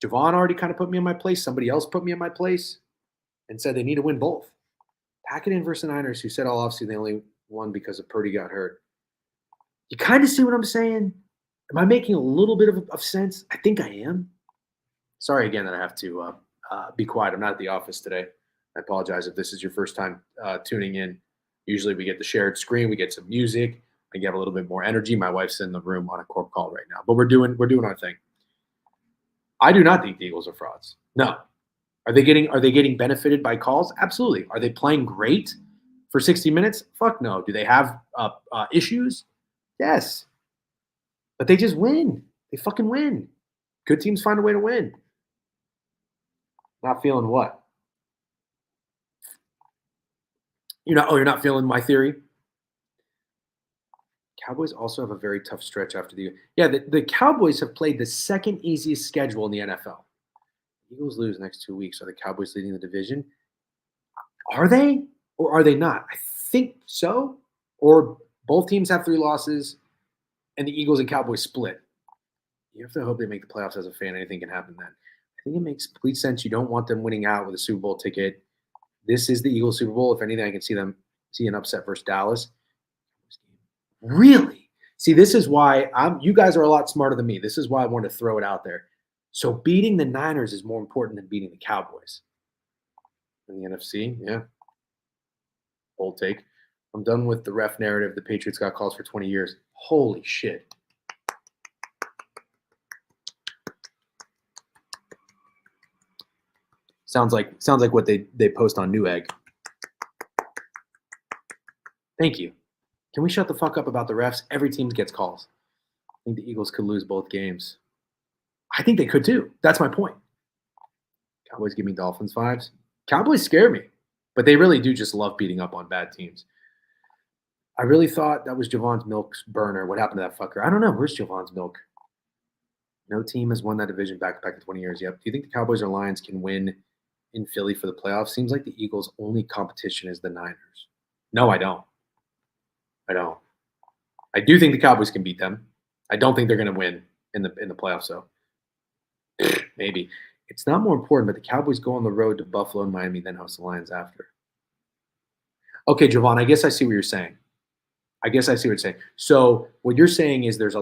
A: Javon already kind of put me in my place. Somebody else put me in my place and said they need to win both. Pack it in versus the Niners, who said all offseason they only won because of Purdy got hurt. You kind of see what I'm saying? Am I making a little bit of sense? I think I am. Sorry again that I have to be quiet. I'm not at the office today. I apologize if this is your first time tuning in. Usually we get the shared screen, we get some music, I get a little bit more energy. My wife's in the room on a corp call right now, but we're doing our thing. I do not think the Eagles are frauds. No. Are they getting benefited by calls? Absolutely. Are they playing great for 60 minutes? Fuck no. Do they have issues? Yes. But they just win. They fucking win. Good teams find a way to win. Not feeling what? You're not feeling my theory? Cowboys also have a very tough stretch after the Cowboys have played the second easiest schedule in the NFL. Eagles lose next 2 weeks. Are the Cowboys leading the division? Are they or are they not? I think so. Or both teams have 3 losses and the Eagles and Cowboys split. You have to hope they make the playoffs as a fan. Anything can happen then. I think it makes complete sense. You don't want them winning out with a Super Bowl ticket. This is the Eagles Super Bowl. If anything, I can see an upset versus Dallas. Really? See, this is why you guys are a lot smarter than me. This is why I wanted to throw it out there. So beating the Niners is more important than beating the Cowboys. In the NFC, yeah. Bold take. I'm done with the ref narrative. The Patriots got calls for 20 years. Holy shit. Sounds like what they post on Newegg. Thank you. Can we shut the fuck up about the refs? Every team gets calls. I think the Eagles could lose both games. I think they could too. That's my point. Cowboys give me Dolphins vibes. Cowboys scare me, but they really do just love beating up on bad teams. I really thought that was Javon's Milk's burner. What happened to that fucker? I don't know. Where's Javon's Milk? No team has won that division back-to-back in 20 years. Yep. Do you think the Cowboys or Lions can win in Philly for the playoffs? Seems like the Eagles' only competition is the Niners. No, I don't. I do think the Cowboys can beat them. I don't think they're going to win in the playoffs, though. Maybe. It's not more important, but the Cowboys go on the road to Buffalo and Miami, then host the Lions after. Okay, Javon, I guess I see what you're saying. So what you're saying is there's a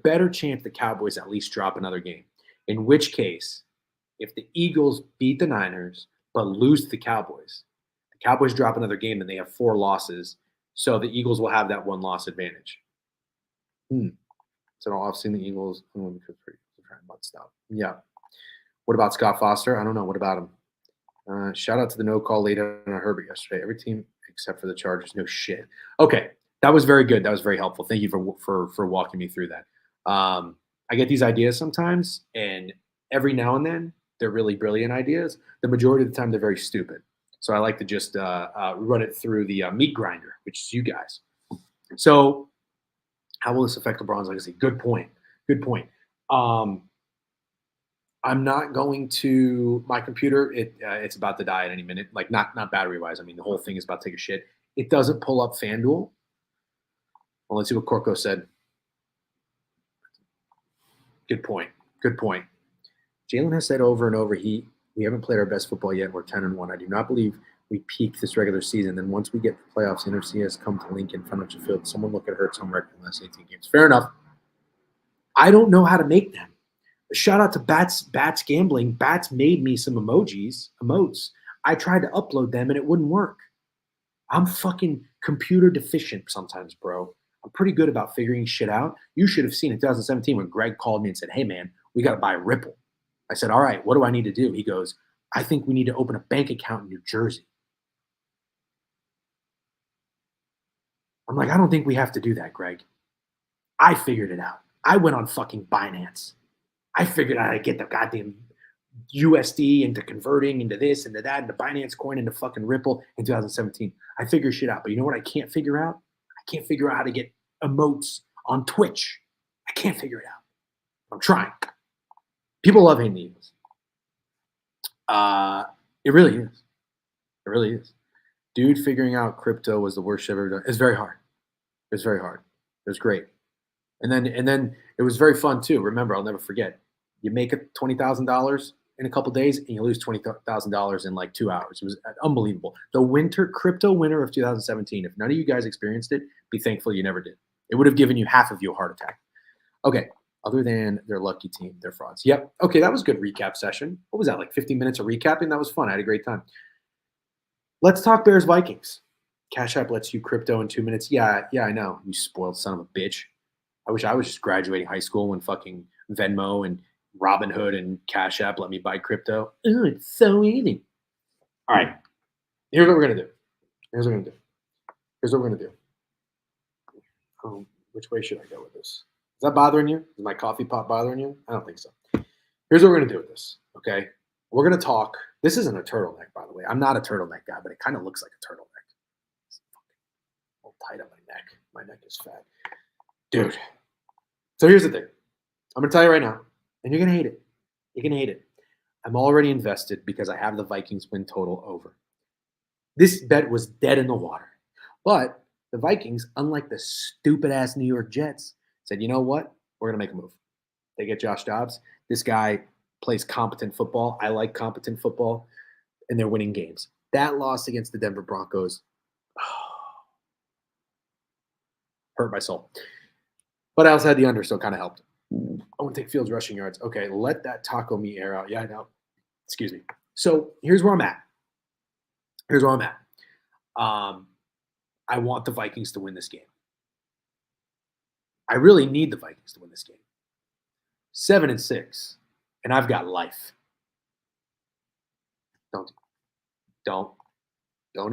A: better chance the Cowboys at least drop another game. In which case, if the Eagles beat the Niners but lose to the Cowboys drop another game and they have 4 losses. So the Eagles will have that 1-loss advantage. So I've seen the Eagles. Yeah. What about Scott Foster? I don't know. What about him? Shout out to the no call late on Herbert yesterday. Every team except for the Chargers. No shit. Okay. That was very good. That was very helpful. Thank you for walking me through that. I get these ideas sometimes, and every now and then they're really brilliant ideas. The majority of the time they're very stupid. So I like to just run it through the meat grinder, which is you guys. So how will this affect LeBron's legacy? Good point. I'm not going to my computer. It's about to die at any minute. Like not battery wise. I mean, the whole thing is about to take a shit. It doesn't pull up FanDuel. Well, let's see what Corco said. Good point. Jalen has said over and over we haven't played our best football yet. We're 10-1. I do not believe we peaked this regular season. Then once we get to the playoffs, the NFC has come to Lincoln Financial Field. Someone look at Hurts home record in the last 18 games. Fair enough. I don't know how to make them. Shout out to Bats Gambling. Bats made me some emotes. I tried to upload them and it wouldn't work. I'm fucking computer deficient sometimes, bro. I'm pretty good about figuring shit out. You should have seen in 2017 when Greg called me and said, hey, man, we got to buy Ripple. I said, all right, what do I need to do? He goes, I think we need to open a bank account in New Jersey. I'm like, I don't think we have to do that, Greg. I figured it out. I went on fucking Binance. I figured out how to get the goddamn USD into converting into this, into that, into Binance coin, into fucking Ripple in 2017. I figured shit out. But you know what I can't figure out? I can't figure out how to get emotes on Twitch. I can't figure it out. I'm trying. People love hating the Eagles. It really is. It really is. Dude, figuring out crypto was the worst shit I've ever done. It's very hard. It was great. And then it was very fun too. Remember, I'll never forget. You make $20,000 in a couple days, and you lose $20,000 in like 2 hours. It was unbelievable. The crypto winter of 2017. If none of you guys experienced it, be thankful you never did. It would have given you half of you a heart attack. Okay. Other than their lucky team, they're frauds. Yep. Okay, that was a good recap session. What was that, like 15 minutes of recapping? That was fun. I had a great time. Let's talk Bears Vikings. Cash App lets you crypto in 2 minutes. Yeah, I know. You spoiled son of a bitch. I wish I was just graduating high school when fucking Venmo and Robinhood and Cash App let me buy crypto. Oh, it's so easy. All right. Here's what we're going to do. Which way should I go with this? Is that bothering you? Is my coffee pot bothering you? I don't think so. Here's what we're going to do with this, okay? We're going to talk. This isn't a turtleneck, by the way. I'm not a turtleneck guy, but it kind of looks like a turtleneck. It's all tight on my neck. My neck is fat. Dude. So here's the thing. I'm going to tell you right now, and you're going to hate it. You're going to hate it. I'm already invested because I have the Vikings win total over. This bet was dead in the water. But the Vikings, unlike the stupid-ass New York Jets, Said, you know what? We're going to make a move. They get Josh Dobbs. This guy plays competent football. I like competent football, and they're winning games. That loss against the Denver Broncos hurt my soul. But I also had the under, so it kind of helped. I want to take Fields rushing yards. Okay, let that taco meat air out. Yeah, I know. Excuse me. So here's where I'm at. I want the Vikings to win this game. I really need the Vikings to win this game. 7-6, and I've got life. Don't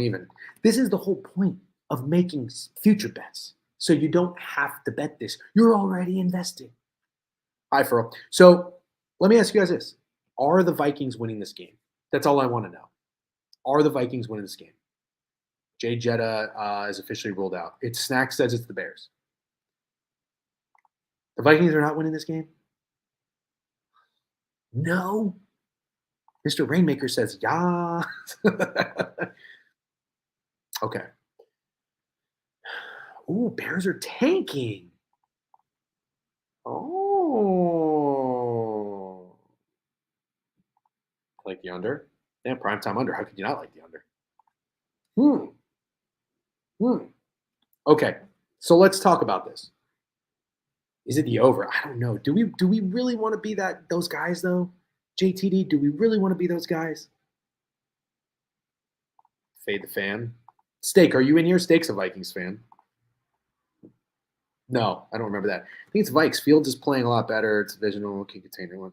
A: even. This is the whole point of making future bets. So you don't have to bet this. You're already investing. Hi, Furl. So let me ask you guys this. Are the Vikings winning this game? That's all I want to know. Are the Vikings winning this game? Jay Jetta is officially ruled out. Snack says it's the Bears. The Vikings are not winning this game? No. Mr. Rainmaker says, yeah. Okay. Ooh, Bears are tanking. Oh. Like the under? Damn, primetime under. How could you not like the under? Okay, so let's talk about this. Is it the over? I don't know. Do we really want to be those guys though? JTD, do we really want to be those guys? Fade the fan. Steak, are you in here? Steak's a Vikings fan. No, I don't remember that. I think it's Vikes. Fields is playing a lot better. It's divisional. Can contain anyone.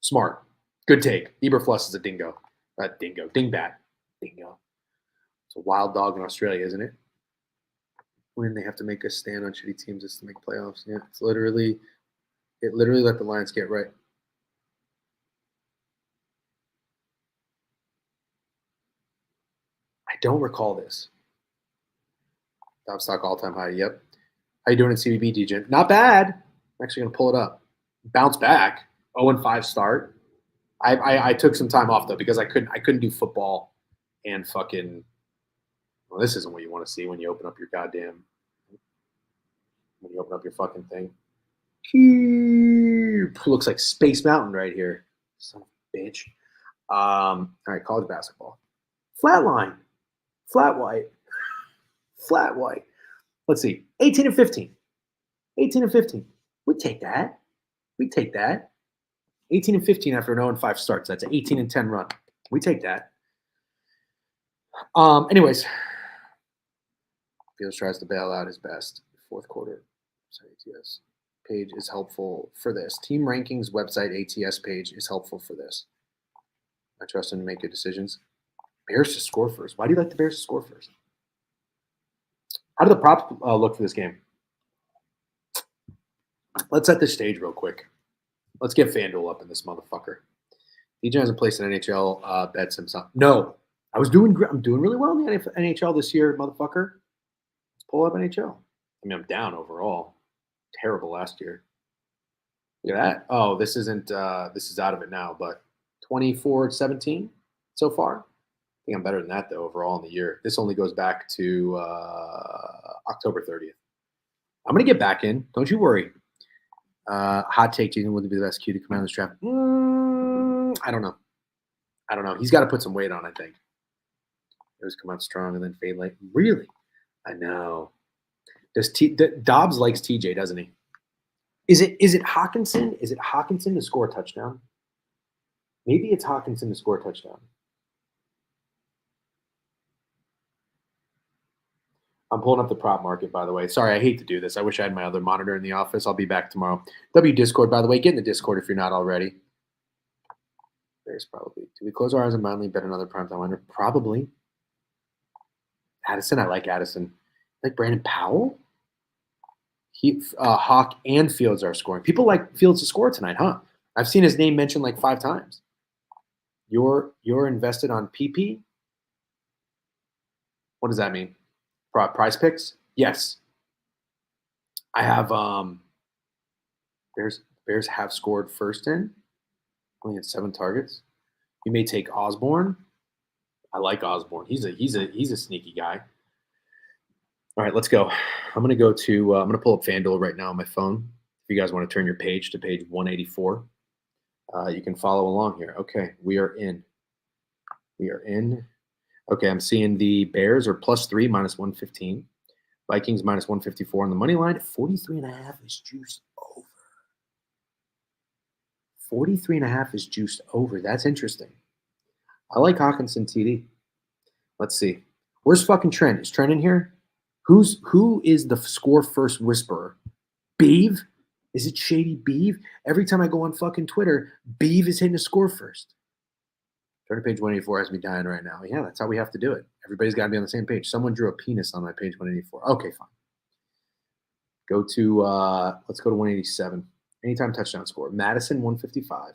A: Smart. Good take. Eberfluss is a dingo. Dingbat. Dingo. It's a wild dog in Australia, isn't it? When they have to make a stand on shitty teams just to make playoffs. Yeah, it literally let the Lions get right. I don't recall this. Top stock all-time high. Yep. How you doing in CBB, DJ? Not bad. I'm actually going to pull it up. Bounce back. 0-5 start. I took some time off though because I couldn't do football and fucking. Well, this isn't what you want to see when you open up your fucking thing. Looks like Space Mountain right here. Son of a bitch. All right, college basketball. Flat line. Flat white. Let's see. 18-15. 18-15. We'd take that. 18-15 after an 0-5 starts. That's an 18-10 run. We take that. Anyways, Fields tries to bail out his best. Fourth quarter. ATS page is helpful for this. Team rankings website ATS page is helpful for this. I trust him to make good decisions. Bears to score first. Why do you like the Bears to score first? How do the props look for this game? Let's set the stage real quick. Let's get FanDuel up in this motherfucker. DJ hasn't placed an NHL bets himself. No, I'm doing really well in the NHL this year, motherfucker. Let's pull up NHL. I mean, I'm down overall. Terrible last year. Look at that. Oh, this isn't. This is out of it now, but 24-17 so far. I think I'm better than that though overall in the year. This only goes back to October 30th. I'm gonna get back in. Don't you worry. Hot take: Jaden wouldn't be the best Q to come out of this draft. I don't know. He's got to put some weight on. I think. Those come out strong and then fade late. Really? I know. Dobbs likes TJ, doesn't he? Is it Hawkinson? Is it Hawkinson to score a touchdown? Maybe it's Hawkinson to score a touchdown. I'm pulling up the prop market, by the way. Sorry, I hate to do this. I wish I had my other monitor in the office. I'll be back tomorrow. Discord, by the way. Get in the Discord if you're not already. There's probably. Do we close our eyes and blindly bet another primetime under? Probably. Addison, I like Addison. Like Brandon Powell? Hawk and Fields are scoring. People like Fields to score tonight, huh? I've seen his name mentioned like 5 times. You're invested on PP? What does that mean? Prize picks? Yes. I have Bears have scored first in. Only had 7 targets. You may take Osborne. I like Osborne. He's a sneaky guy. All right, let's go. I'm going to go to, I'm going to pull up FanDuel right now on my phone. If you guys want to turn your page to page 184, you can follow along here. Okay, we are in. We are in. Okay, I'm seeing the Bears are +3, -115. Vikings -154 on the money line. 43.5 is juiced over. 43.5 is juiced over. That's interesting. I like Hawkinson TD. Let's see. Where's fucking Trent? Is Trent in here? Who is the score first whisperer? Beeve? Is it Shady Beeve? Every time I go on fucking Twitter, Beeve is hitting a score first. Turn to page 184 has me dying right now. Yeah, that's how we have to do it. Everybody's got to be on the same page. Someone drew a penis on my page 184. Okay, fine. Go to let's go to 187. Anytime touchdown score. Madison 155,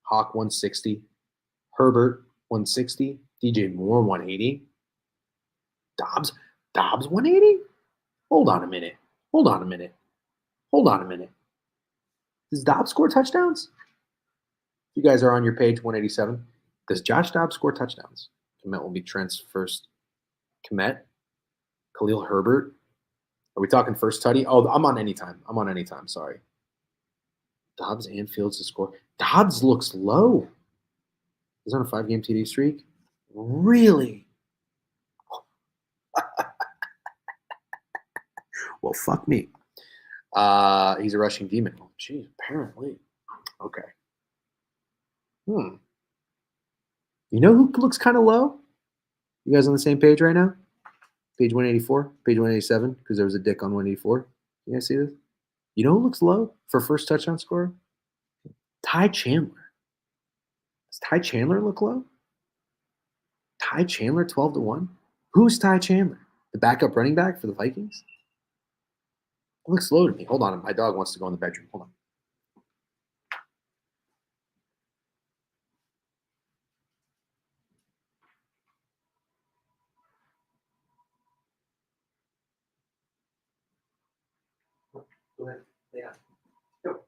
A: Hawk 160, Herbert 160, DJ Moore 180, Dobbs 180. Hold on a minute. Hold on a minute. Hold on a minute. Does Dobbs score touchdowns? You guys are on your page 187. Does Josh Dobbs score touchdowns? Komet will be Trent's first. Komet, Khalil Herbert. Are we talking first tutty? Oh, I'm on anytime. I'm on anytime. Sorry. Dobbs and Fields to score. Dobbs looks low. He's on a 5-game TD streak. Really? Well, fuck me. He's a rushing demon. Oh, geez, apparently. Okay. You know who looks kind of low? You guys on the same page right now? Page 184, page 187, because there was a dick on 184. You guys see this? You know who looks low for first touchdown scorer? Ty Chandler. Does Ty Chandler look low? Ty Chandler 12-1? Who's Ty Chandler? The backup running back for the Vikings? It looks low to me. Hold on. My dog wants to go in the bedroom. Hold on. Go ahead. Yeah. Go.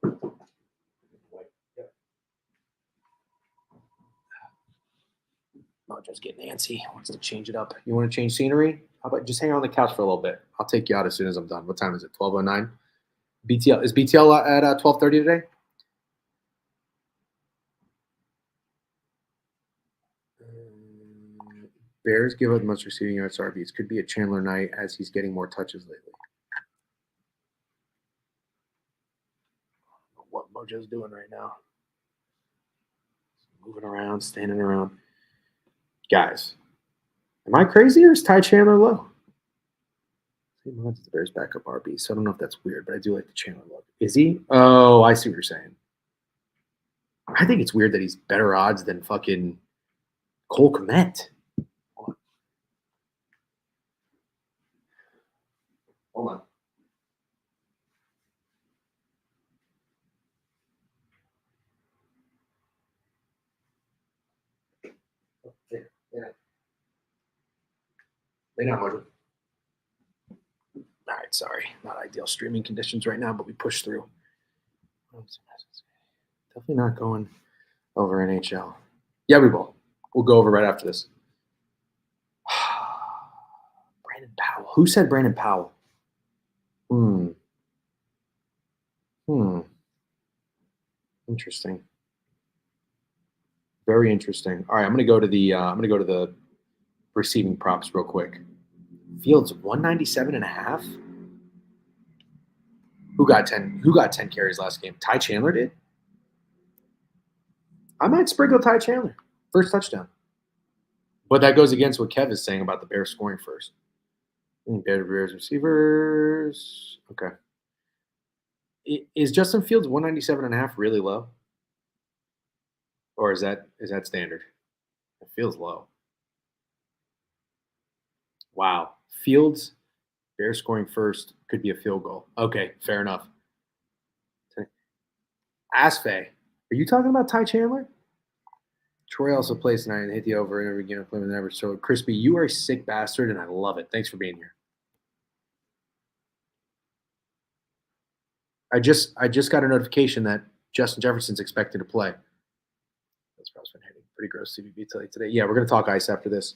A: Oh, just getting antsy. Wants to change it up. You want to change scenery? How about just hang on the couch for a little bit? I'll take you out as soon as I'm done. What time is it? 12:09. BTL is BTL at 12:30 today? Bears give up much receiving yards to RBs. Could be a Chandler night as he's getting more touches lately. I don't know what Mojo's doing right now. Moving around, standing around. Guys, am I crazy or is Ty Chandler low? The Bears backup RB, so I don't know if that's weird, but I do like the Chandler look. Is he? Oh, I see what you're saying. I think it's weird that he's better odds than fucking Cole Kmet. Hold on. Yeah. Lay down, Mojo. All right, sorry. Not ideal streaming conditions right now, but we push through. Definitely not going over NHL. Yeah, we will. We'll go over right after this. Brandon Powell. Who said Brandon Powell? Interesting. Very interesting. All right, I'm gonna go to the receiving props real quick. Fields 197.5. Who got 10 carries last game? Ty Chandler did. I might sprinkle Ty Chandler. First touchdown. But that goes against what Kev is saying about the Bears scoring first. Bears receivers. Okay. Is Justin Fields 197.5 really low? Or is that standard? It feels low. Wow. Fields, Bears scoring first could be a field goal. Okay, fair enough. Asfe, are you talking about Ty Chandler? Troy also plays tonight and hit the over and every game of Cleveland ever. So, Crispy, you are a sick bastard, and I love it. Thanks for being here. I just got a notification that Justin Jefferson's expected to play. That's probably been hitting pretty gross CBB today. Yeah, we're gonna talk ice after this.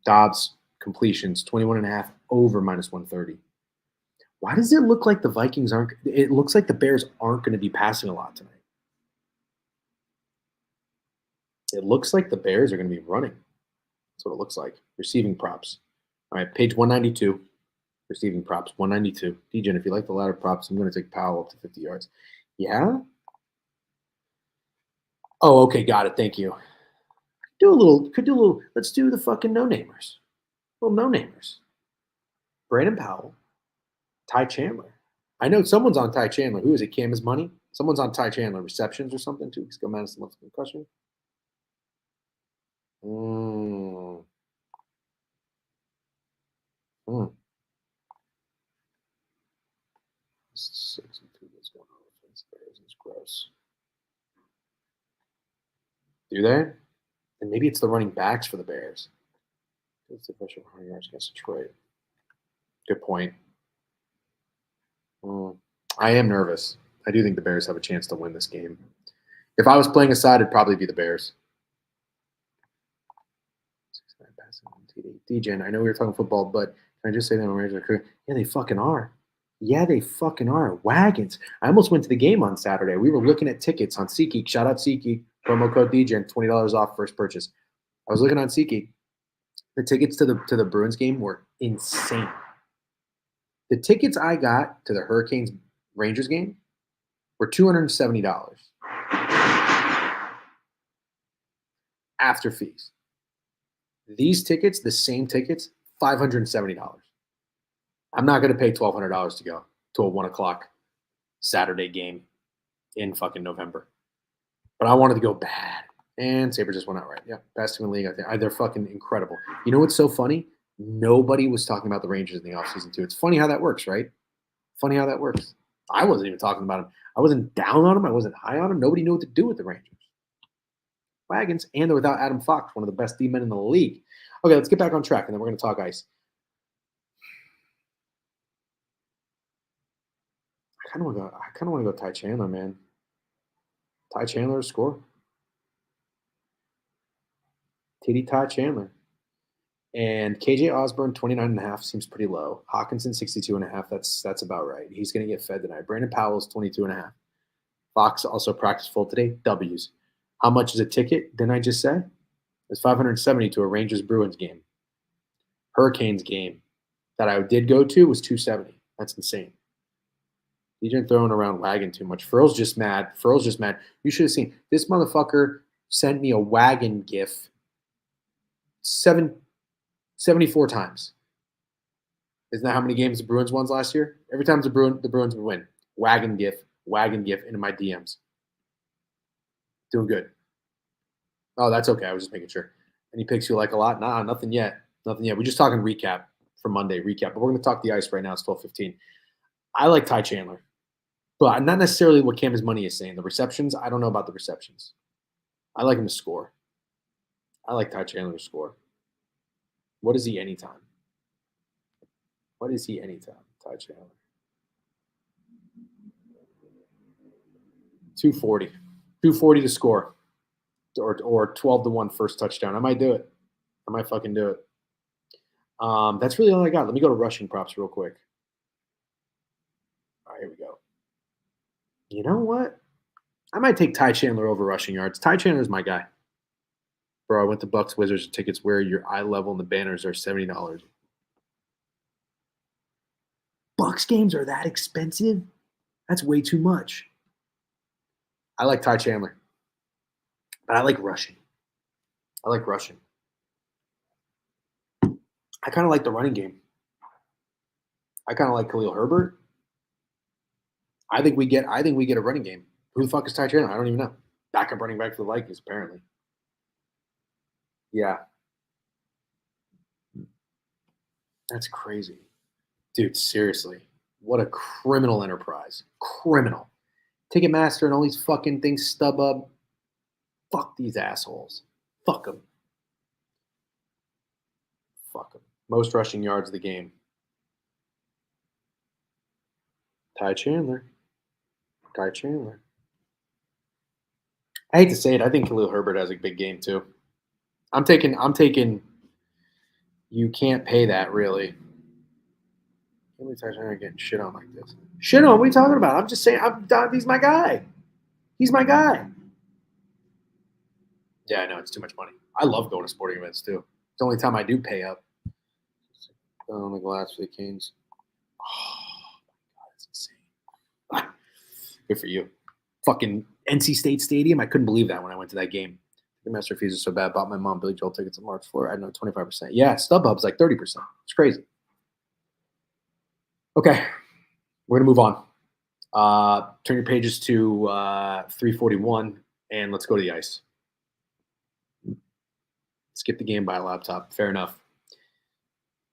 A: Dobbs completions, 21.5 over -130. Why does it look like the Vikings aren't? It looks like the Bears aren't going to be passing a lot tonight. It looks like the Bears are going to be running. That's what it looks like. Receiving props. All right, page 192. Receiving props, 192. DJ, if you like the ladder props, I'm going to take Powell up to 50 yards. Yeah? Oh, okay, got it. Thank you. Let's do the fucking no-namers. Little no-namers. Brandon Powell, Ty Chandler. I know someone's on Ty Chandler. Who is it? Cam is money? Someone's on Ty Chandler. Receptions or something? 2 weeks ago, Madison loves concussion. Mm. 62. What's going on with this Bears? It's gross. Do they? And maybe it's the running backs for the Bears. It's the pressure 100 yards against Detroit. Good point. I am nervous. I do think the Bears have a chance to win this game. If I was playing a side, it'd probably be the Bears. DJ, I know we were talking football, but can I just say that on Rangers? Yeah, they fucking are. Yeah, they fucking are. Wagons. I almost went to the game on Saturday. We were looking at tickets on SeatGeek. Shout out SeatGeek. Promo code DJ, $20 off first purchase. I was looking on SeatGeek. The tickets to the Bruins game were insane. The tickets I got to the Hurricanes Rangers game were $270 after fees. These tickets, the same tickets, $570. I'm not going to pay $1,200 to go to a 1 o'clock Saturday game in fucking November. But I wanted to go bad. And Sabres just went out right. Yeah, best team in the league. I think they're fucking incredible. You know what's so funny? Nobody was talking about the Rangers in the offseason, too. It's funny how that works, right? Funny how that works. I wasn't even talking about them. I wasn't down on them. I wasn't high on them. Nobody knew what to do with the Rangers. Wagons, and they're without Adam Fox, one of the best D-men in the league. Okay, let's get back on track, and then we're going to talk ice. I kind of want to go Ty Chandler, man. Ty Chandler to score. TD Ty Chandler. And KJ Osborne, 29.5 seems pretty low. Hawkinson, 62.5. That's about right. He's going to get fed tonight. Brandon Powell's 22.5. Fox also practiced full today. W's. How much is a ticket? Didn't I just say? It's $570 to a Rangers Bruins game. Hurricanes game that I did go to was $270. That's insane. DJ throwing around wagon too much. Furl's just mad. You should have seen this motherfucker sent me a wagon gif 74 times. Isn't that how many games the Bruins won last year? Every time the Bruins would win. Wagon gif into my DMs. Doing good. Oh, that's okay. I was just making sure. Any picks you like a lot? Nah, nothing yet. We're just talking recap for Monday. But we're going to talk the ice right now. It's 12:15. I like Ty Chandler. But not necessarily what Cam is money is saying. The receptions, I don't know about the receptions. I like him to score. I like Ty Chandler to score. What is he anytime? Ty Chandler. 240. 240 to score. Or 12-1 first touchdown. I might do it. I might fucking do it. That's really all I got. Let me go to rushing props real quick. All right, here we go. You know what? I might take Ty Chandler over rushing yards. Ty Chandler's my guy. Bro, I went to Bucks Wizards tickets where your eye level and the banners are $70. Bucks games are that expensive? That's way too much. I like Ty Chandler. But I like rushing. I kind of like the running game. I kind of like Khalil Herbert. I think we get a running game. Who the fuck is Ty Chandler? I don't even know. Backup running back for the Vikings, apparently. Yeah. That's crazy. Dude, seriously. What a criminal enterprise. Criminal. Ticketmaster and all these fucking things, StubHub. Fuck these assholes. Fuck them. Most rushing yards of the game. Ty Chandler. I hate to say it. I think Khalil Herbert has a big game too. I'm taking You can't pay that, really. How many times am I getting shit on like this? Shit on? What are you talking about? I'm just saying, he's my guy. He's my guy. Yeah, I know. It's too much money. I love going to sporting events, too. It's the only time I do pay up. On the glass for the Kings. Oh, my God. That's insane. Good for you. Fucking NC State Stadium. I couldn't believe that when I went to that game. The master fees are so bad. Bought my mom Billy Joel tickets on March 4. I know 25%. Yeah, StubHub's like 30%. It's crazy. Okay, we're gonna move on. Turn your pages to 341, and let's go to the ice. Skip the game by a laptop. Fair enough.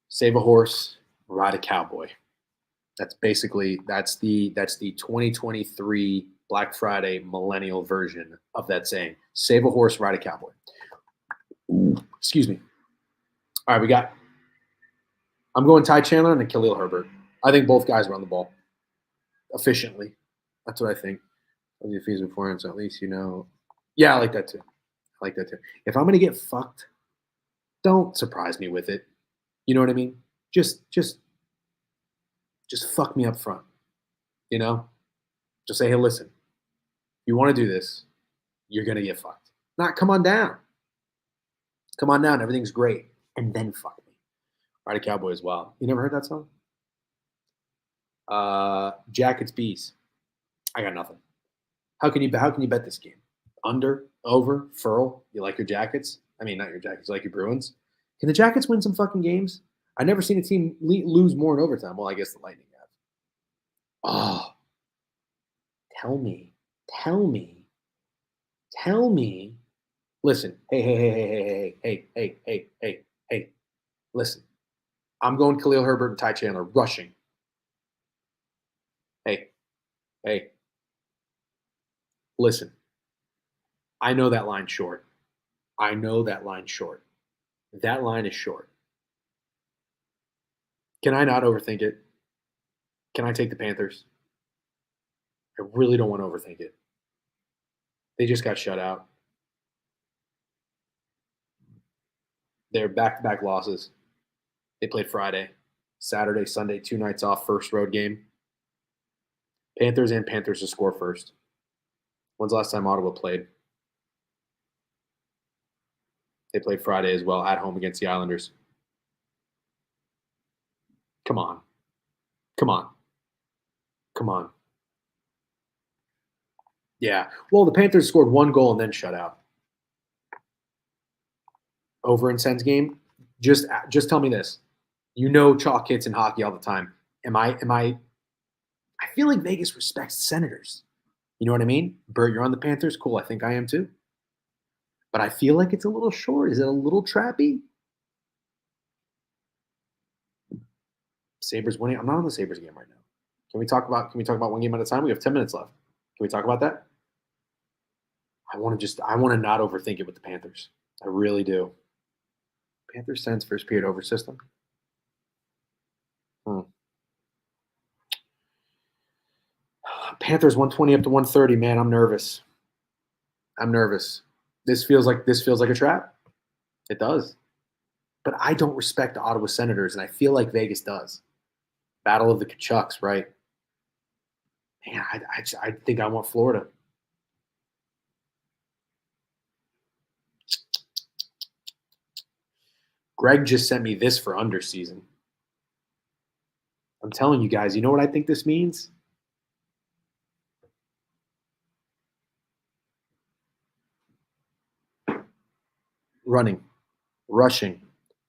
A: Save a horse, ride a cowboy. That's basically that's the 2023 Black Friday millennial version of that saying. Save a horse, ride a cowboy. Ooh, excuse me. All right, I'm going Ty Chandler and then Khalil Herbert. I think both guys run the ball efficiently. That's what I think. The fees before, so at least you know. Yeah, I like that too. If I'm gonna get fucked, don't surprise me with it. You know what I mean? Just fuck me up front. You know? Just say, hey, listen, you want to do this, you're gonna get fucked. Not come on down. Come on down, everything's great. And then fuck me. Ride a cowboy as well. You never heard that song? Jackets Bees. I got nothing. How can you bet this game? Under, over, furl? You like your Jackets? I mean, not your Jackets. You like your Bruins? Can the Jackets win some fucking games? I've never seen a team lose more in overtime. Well, I guess the Lightning have. Oh, tell me. Listen, hey. Listen, I'm going Khalil Herbert and Ty Chandler rushing. Hey. Listen, I know that line's short. That line is short. Can I not overthink it? Can I take the Panthers? I really don't want to overthink it. They just got shut out. They're back-to-back losses. They played Friday, Saturday, Sunday, 2 nights off, first road game. Panthers to score first. When's the last time Ottawa played? They played Friday as well, at home against the Islanders. Come on. Yeah. Well, the Panthers scored 1 goal and then shut out. Over in Sens game, just tell me this. You know chalk hits in hockey all the time. I feel like Vegas respects the Senators. You know what I mean? Bert, you're on the Panthers. Cool. I think I am too. But I feel like it's a little short. Is it a little trappy? Sabres winning. I'm not on the Sabres game right now. Can we talk about one game at a time? We have 10 minutes left. Can we talk about that? I want to not overthink it with the Panthers. I really do. Panthers Sens first period over system. Panthers 120 up to 130. Man, I'm nervous. This feels like a trap. It does. But I don't respect the Ottawa Senators, and I feel like Vegas does. Battle of the Kachucks, right? Man, I think I want Florida. Greg just sent me this for under season. I'm telling you guys, you know what I think this means? Rushing.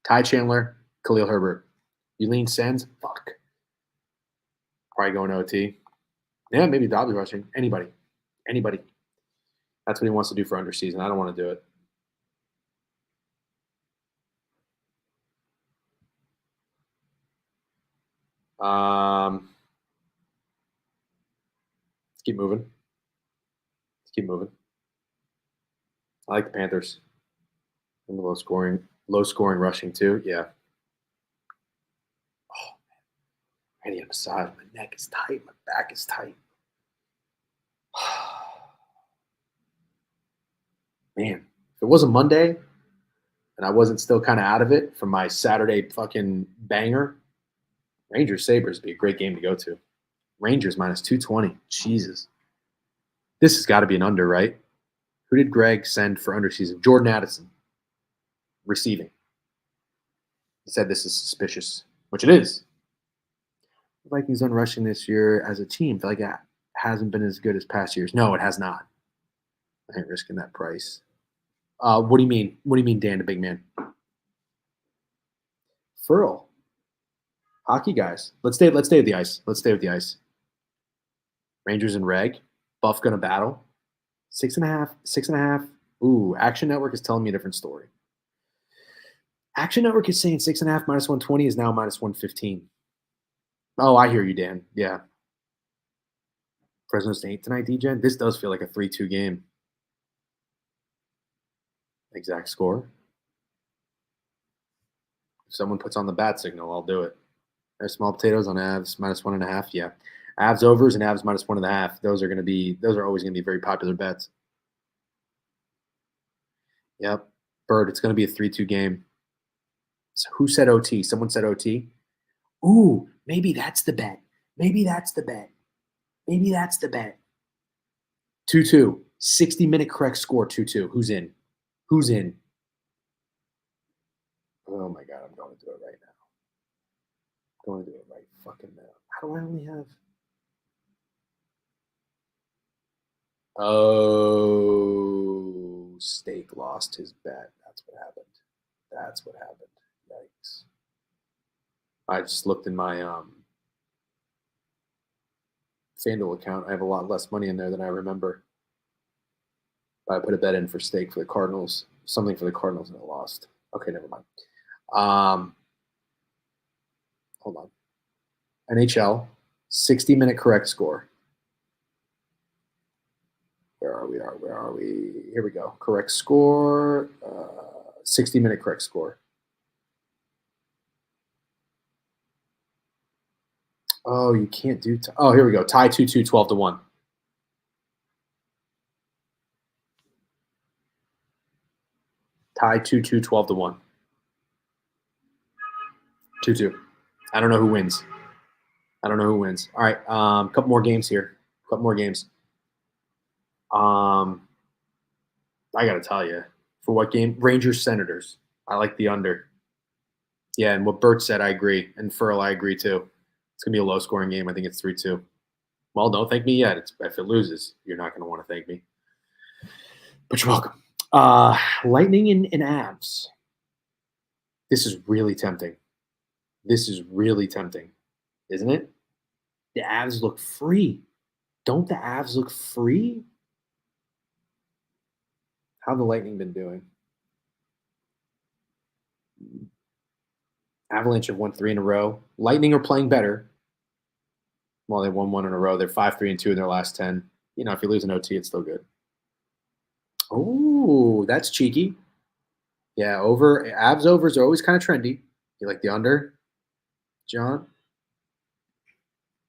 A: Ty Chandler, Khalil Herbert. You lean Sens? Fuck. Probably going to OT. Yeah, maybe Dobby rushing. Anybody. That's what he wants to do for under season. I don't want to do it. Let's keep moving. I like the Panthers. And the low scoring rushing too. Yeah. Oh, man. I need a massage. My neck is tight. My back is tight. Man, if it wasn't Monday, and I wasn't still kind of out of it from my Saturday fucking banger, Rangers Sabres would be a great game to go to. Rangers minus 220. Jesus. This has got to be an under, right? Who did Greg send for underseason? Jordan Addison. Receiving. He said this is suspicious, which it is. The Vikings on rushing this year as a team, I feel like it hasn't been as good as past years. No, it has not. I ain't risking that price. What do you mean? What do you mean, Dan, the big man? Furl. Hockey guys. Let's stay with the ice. Let's stay with the ice. Rangers and Reg. Buff gonna battle. 6.5. 6.5. Ooh, Action Network is telling me a different story. Action Network is saying 6.5 minus 120 is now minus 115. Oh, I hear you, Dan. Yeah. Fresno State tonight, DJ. This does feel like a 3-2 game. Exact score. If someone puts on the bat signal, I'll do it. There's small potatoes on Avs minus 1.5. Yeah. Avs overs and Avs minus 1.5. Those are always gonna be very popular bets. Yep. Bird, it's gonna be a 3-2 game. So who said OT? Someone said OT. Ooh, maybe that's the bet. Maybe that's the bet. 2-2. 60-minute correct score, 2-2. Who's in? Oh my God, I'm going to do it right now. Going to do it right fucking now. How do I only have? Oh, Steak lost his bet. That's what happened. Yikes. I just looked in my FanDuel account. I have a lot less money in there than I remember. I put a bet in for Steak for the Cardinals, something for the Cardinals, and I lost. Okay, never mind. Hold on. NHL, 60-minute correct score. Where are we? Here we go. Correct score. 60-minute correct score. Oh, you can't do. Oh, here we go. Tie 2-2, 12-1. Tie 2-2, 12-1. 2-2. I don't know who wins. All right, a couple more games here. I got to tell you, for what game? Rangers Senators. I like the under. Yeah, and what Bert said, I agree. And Furl, I agree too. It's going to be a low-scoring game. I think it's 3-2. Well, don't thank me yet. If it loses, you're not going to want to thank me. But you're welcome. Lightning and Avs. This is really tempting. Isn't it? The Avs look free. Don't the Avs look free? How the Lightning been doing? Avalanche have won 3 in a row. Lightning are playing better. Well, they won 1 in a row. They're 5-3-2 in their last 10. You know, if you lose an OT, it's still good. Oh, that's cheeky. Yeah, Avs overs are always kind of trendy. You like the under, John?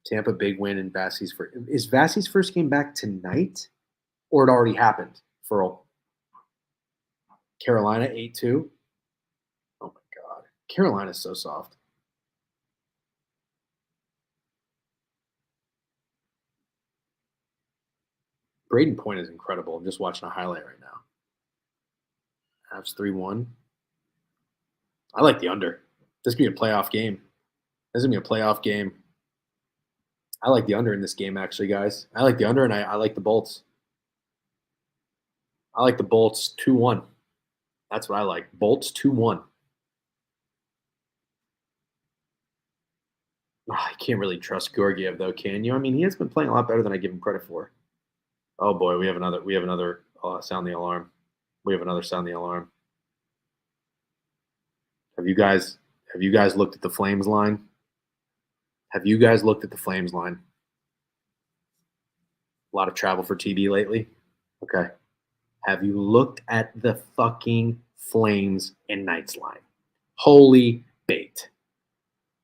A: Tampa big win in Vasi's first. Is Vasi's first game back tonight, or it already happened? For Carolina 8-2. Oh my God, Carolina's so soft. Braden Point is incredible. I'm just watching a highlight right now. Avs 3-1. I like the under. This could be a playoff game. I like the under in this game, actually, guys. I like the under, and I like the Bolts. I like the Bolts 2-1. That's what I like. Bolts 2-1. I can't really trust Georgiev, though, can you? I mean, he has been playing a lot better than I give him credit for. Oh boy, we have another sound the alarm. Have you guys looked at the Flames line? A lot of travel for TB lately? Okay. Have you looked at the fucking Flames and Knights line? Holy bait.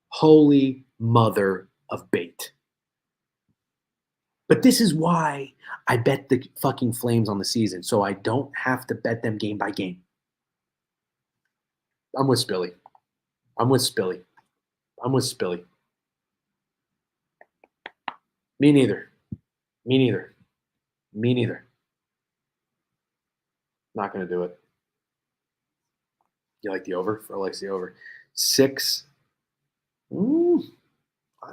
A: Holy mother of bait. But this is why I bet the fucking Flames on the season, so I don't have to bet them game by game. I'm with Spilly. I'm with Spilly. I'm with Spilly. Me neither. Me neither. Me neither. Not going to do it. You like the over? For likes the over. 6. I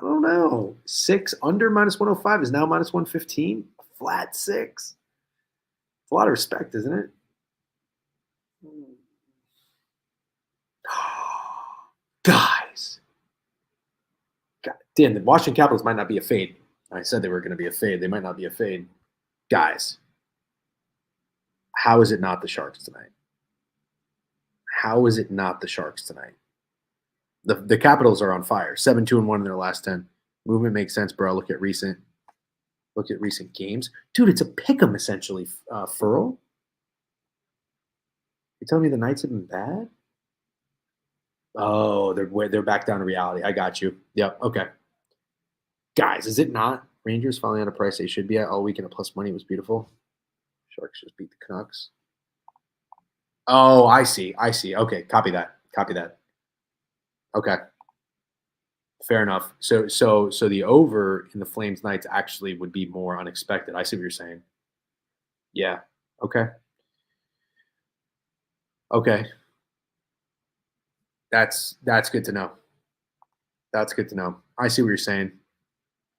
A: don't know. 6 under -105 is now -115. Flat 6. It's a lot of respect, isn't it? Guys. God damn, the Washington Capitals might not be a fade. I said they were going to be a fade. They might not be a fade. Guys, how is it not the Sharks tonight? How is it not the Sharks tonight? The Capitals are on fire. 7-2-1 in their last 10. Movement makes sense, bro. Look at recent games. Dude, it's a pick'em essentially, Furl. You telling me the Knights have been bad? Oh, they're back down to reality. I got you. Yep. Okay. Guys, is it not? Rangers finally at a price they should be at all weekend. A plus money was beautiful. Sharks just beat the Canucks. Oh, I see. Okay, copy that. Okay. Fair enough. So the over in the Flames Knights actually would be more unexpected. I see what you're saying. Yeah. Okay. That's good to know. That's good to know. I see what you're saying.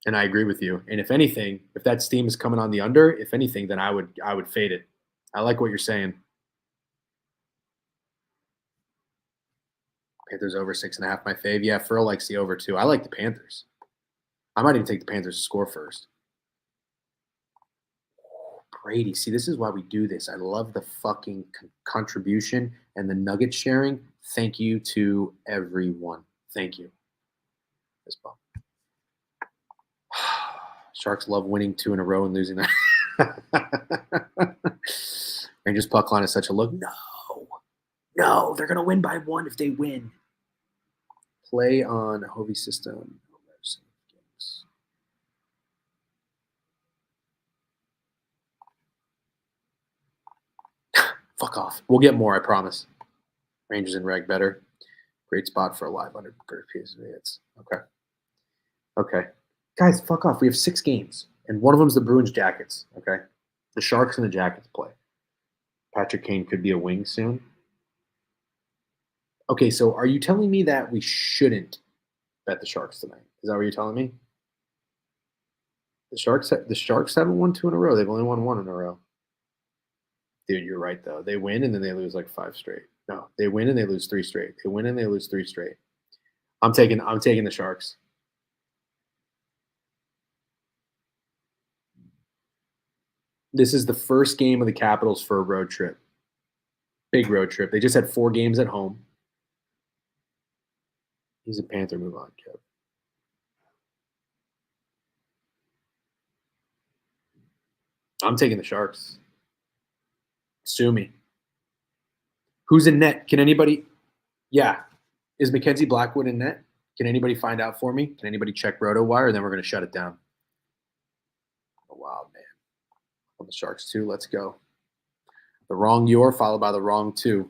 A: And I agree with you. And if anything, if that steam is coming on the under, if anything, then I would fade it. I like what you're saying. Panthers over 6.5, my fave. Yeah, Furl likes the over too. I like the Panthers. I might even take the Panthers to score first. Brady. See, this is why we do this. I love the fucking contribution and the nugget sharing. Thank you to everyone. Thank you. This ball. Sharks love winning 2 in a row and losing that. Rangers puck line is such a look. No, they're going to win by 1 if they win. Play on Hovey system. Fuck off. We'll get more, I promise. Rangers and reg better. Great spot for a live under piece of hits. Okay. Guys, fuck off. We have 6 games, and one of them's the Bruins Jackets. Okay. The Sharks and the Jackets play. Patrick Kane could be a wing soon. Okay, so are you telling me that we shouldn't bet the Sharks tonight? Is that what you're telling me? The Sharks haven't won 2 in a row. They've only won 1 in a row. Dude, you're right though. They win and then they lose like 5 straight. No, they win and they lose 3 straight. They win and they lose 3 straight. I'm taking the Sharks. This is the first game of the Capitals for a road trip. Big road trip. They just had 4 games at home. He's a Panther. Move on, Kev. I'm taking the Sharks. Sue me. Who's in net? Can anybody? Yeah. Is Mackenzie Blackwood in net? Can anybody find out for me? Can anybody check RotoWire? And then we're going to shut it down. Oh, wow, man. On the Sharks, too. Let's go. The wrong your followed by the wrong 2.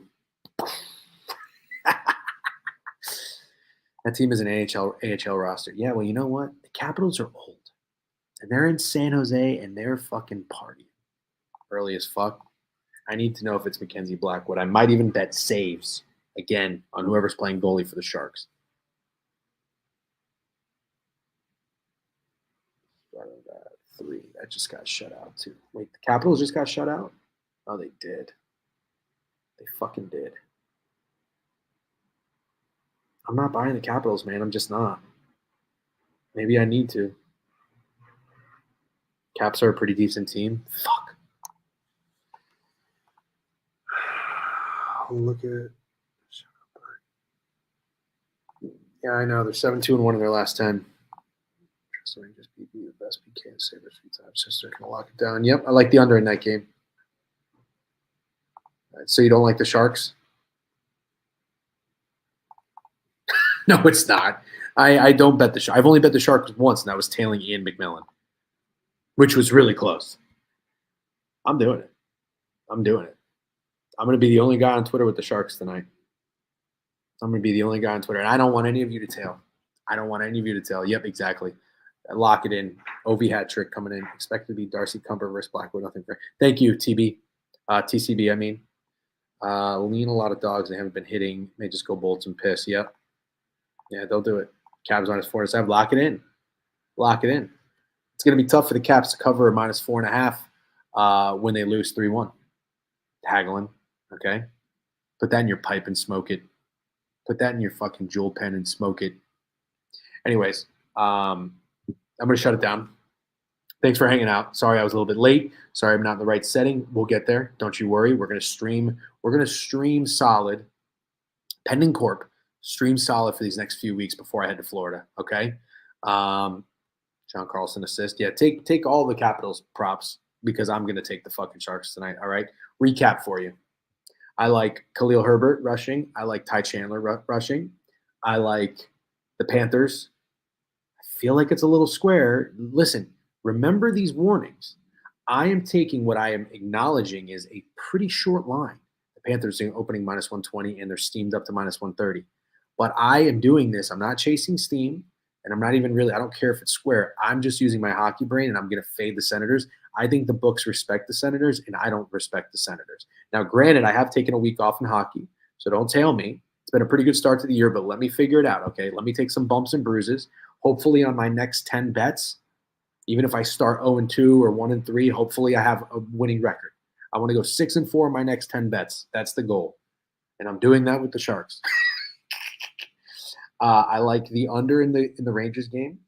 A: That team is an AHL roster. Yeah, well, you know what? The Capitals are old. And they're in San Jose, and they're fucking partying. Early as fuck. I need to know if it's Mackenzie Blackwood. I might even bet saves, again, on whoever's playing goalie for the Sharks. Three. That just got shut out, too. Wait, the Capitals just got shut out? Oh, they did. They fucking did. I'm not buying the Capitals, man. I'm just not. Maybe I need to. Caps are a pretty decent team. Fuck. Look at. Yeah, I know. They're 7-2-1 in their last 10. So just be the best PK and savers 3 times. So they're gonna lock it down. Yep, I like the under in that game. All right, so you don't like the Sharks? No, it's not. I don't bet the Sharks. I've only bet the Sharks once, and that was tailing Ian McMillan, which was really close. I'm doing it. I'm going to be the only guy on Twitter with the Sharks tonight. I'm going to be the only guy on Twitter. And I don't want any of you to tail. I don't want any of you to tail. Yep, exactly. Lock it in. OV hat trick coming in. Expected to be Darcy Cumber versus Blackwood. Nothing for. Thank you, TB. TCB, I mean. Lean a lot of dogs. They haven't been hitting. May just go bolts and piss. Yep. Yeah, they'll do it. Caps minus 4.5. Lock it in. Lock it in. It's going to be tough for the Caps to cover a minus 4.5 when they lose 3-1. Haggling. Okay. Put that in your pipe and smoke it. Put that in your fucking jewel pen and smoke it. Anyways, I'm going to shut it down. Thanks for hanging out. Sorry I was a little bit late. Sorry I'm not in the right setting. We'll get there. Don't you worry. We're going to stream. We're going to stream solid. Pending Corp. Stream solid for these next few weeks before I head to Florida. Okay. John Carlson assist. Yeah, take all the Capitals props because I'm going to take the fucking Sharks tonight. All right. Recap for you. I like Khalil Herbert rushing. I like Ty Chandler rushing. I like the Panthers. I feel like it's a little square. Listen, remember these warnings. I am taking what I am acknowledging is a pretty short line. The Panthers are opening minus 120 and they're steamed up to minus 130. But I am doing this. I'm not chasing steam. And I'm not even really, I don't care if it's square. I'm just using my hockey brain and I'm going to fade the Senators. I think the books respect the Senators and I don't respect the Senators. Now, granted, I have taken a week off in hockey, so don't tail me. It's been a pretty good start to the year, but let me figure it out, okay? Let me take some bumps and bruises. Hopefully on my next 10 bets, even if I start 0-2 or 1-3, hopefully I have a winning record. I want to go 6-4 in my next 10 bets. That's the goal. And I'm doing that with the Sharks. I like the under in the Rangers game.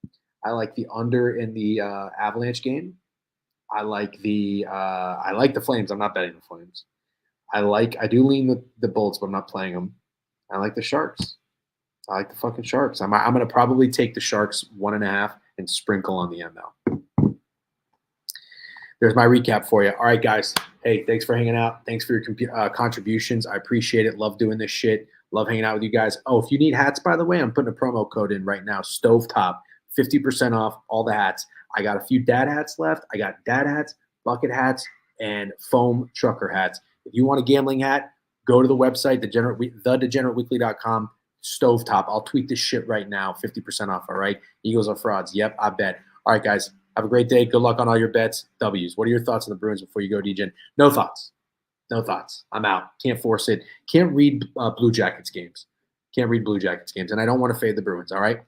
A: I like the under in the Avalanche game. I like the Flames. I'm not betting the Flames. I do lean the Bolts, but I'm not playing them. I like the Sharks. I like the fucking Sharks. I'm gonna probably take the Sharks 1.5 and sprinkle on the ML. There's my recap for you. All right, guys. Hey, thanks for hanging out. Thanks for your contributions. I appreciate it. Love doing this shit. Love hanging out with you guys. Oh, if you need hats, by the way, I'm putting a promo code in right now. Stovetop, 50% off all the hats. I got a few dad hats left. I got dad hats, bucket hats, and foam trucker hats. If you want a gambling hat, go to the website, thedegenerateweekly.com, Stovetop. I'll tweet this shit right now, 50% off, all right? Eagles are frauds. Yep, I bet. All right, guys, have a great day. Good luck on all your bets. W's. What are your thoughts on the Bruins before you go, DGen? No thoughts. No thoughts. I'm out. Can't force it. Can't read Blue Jackets games. And I don't want to fade the Bruins, all right?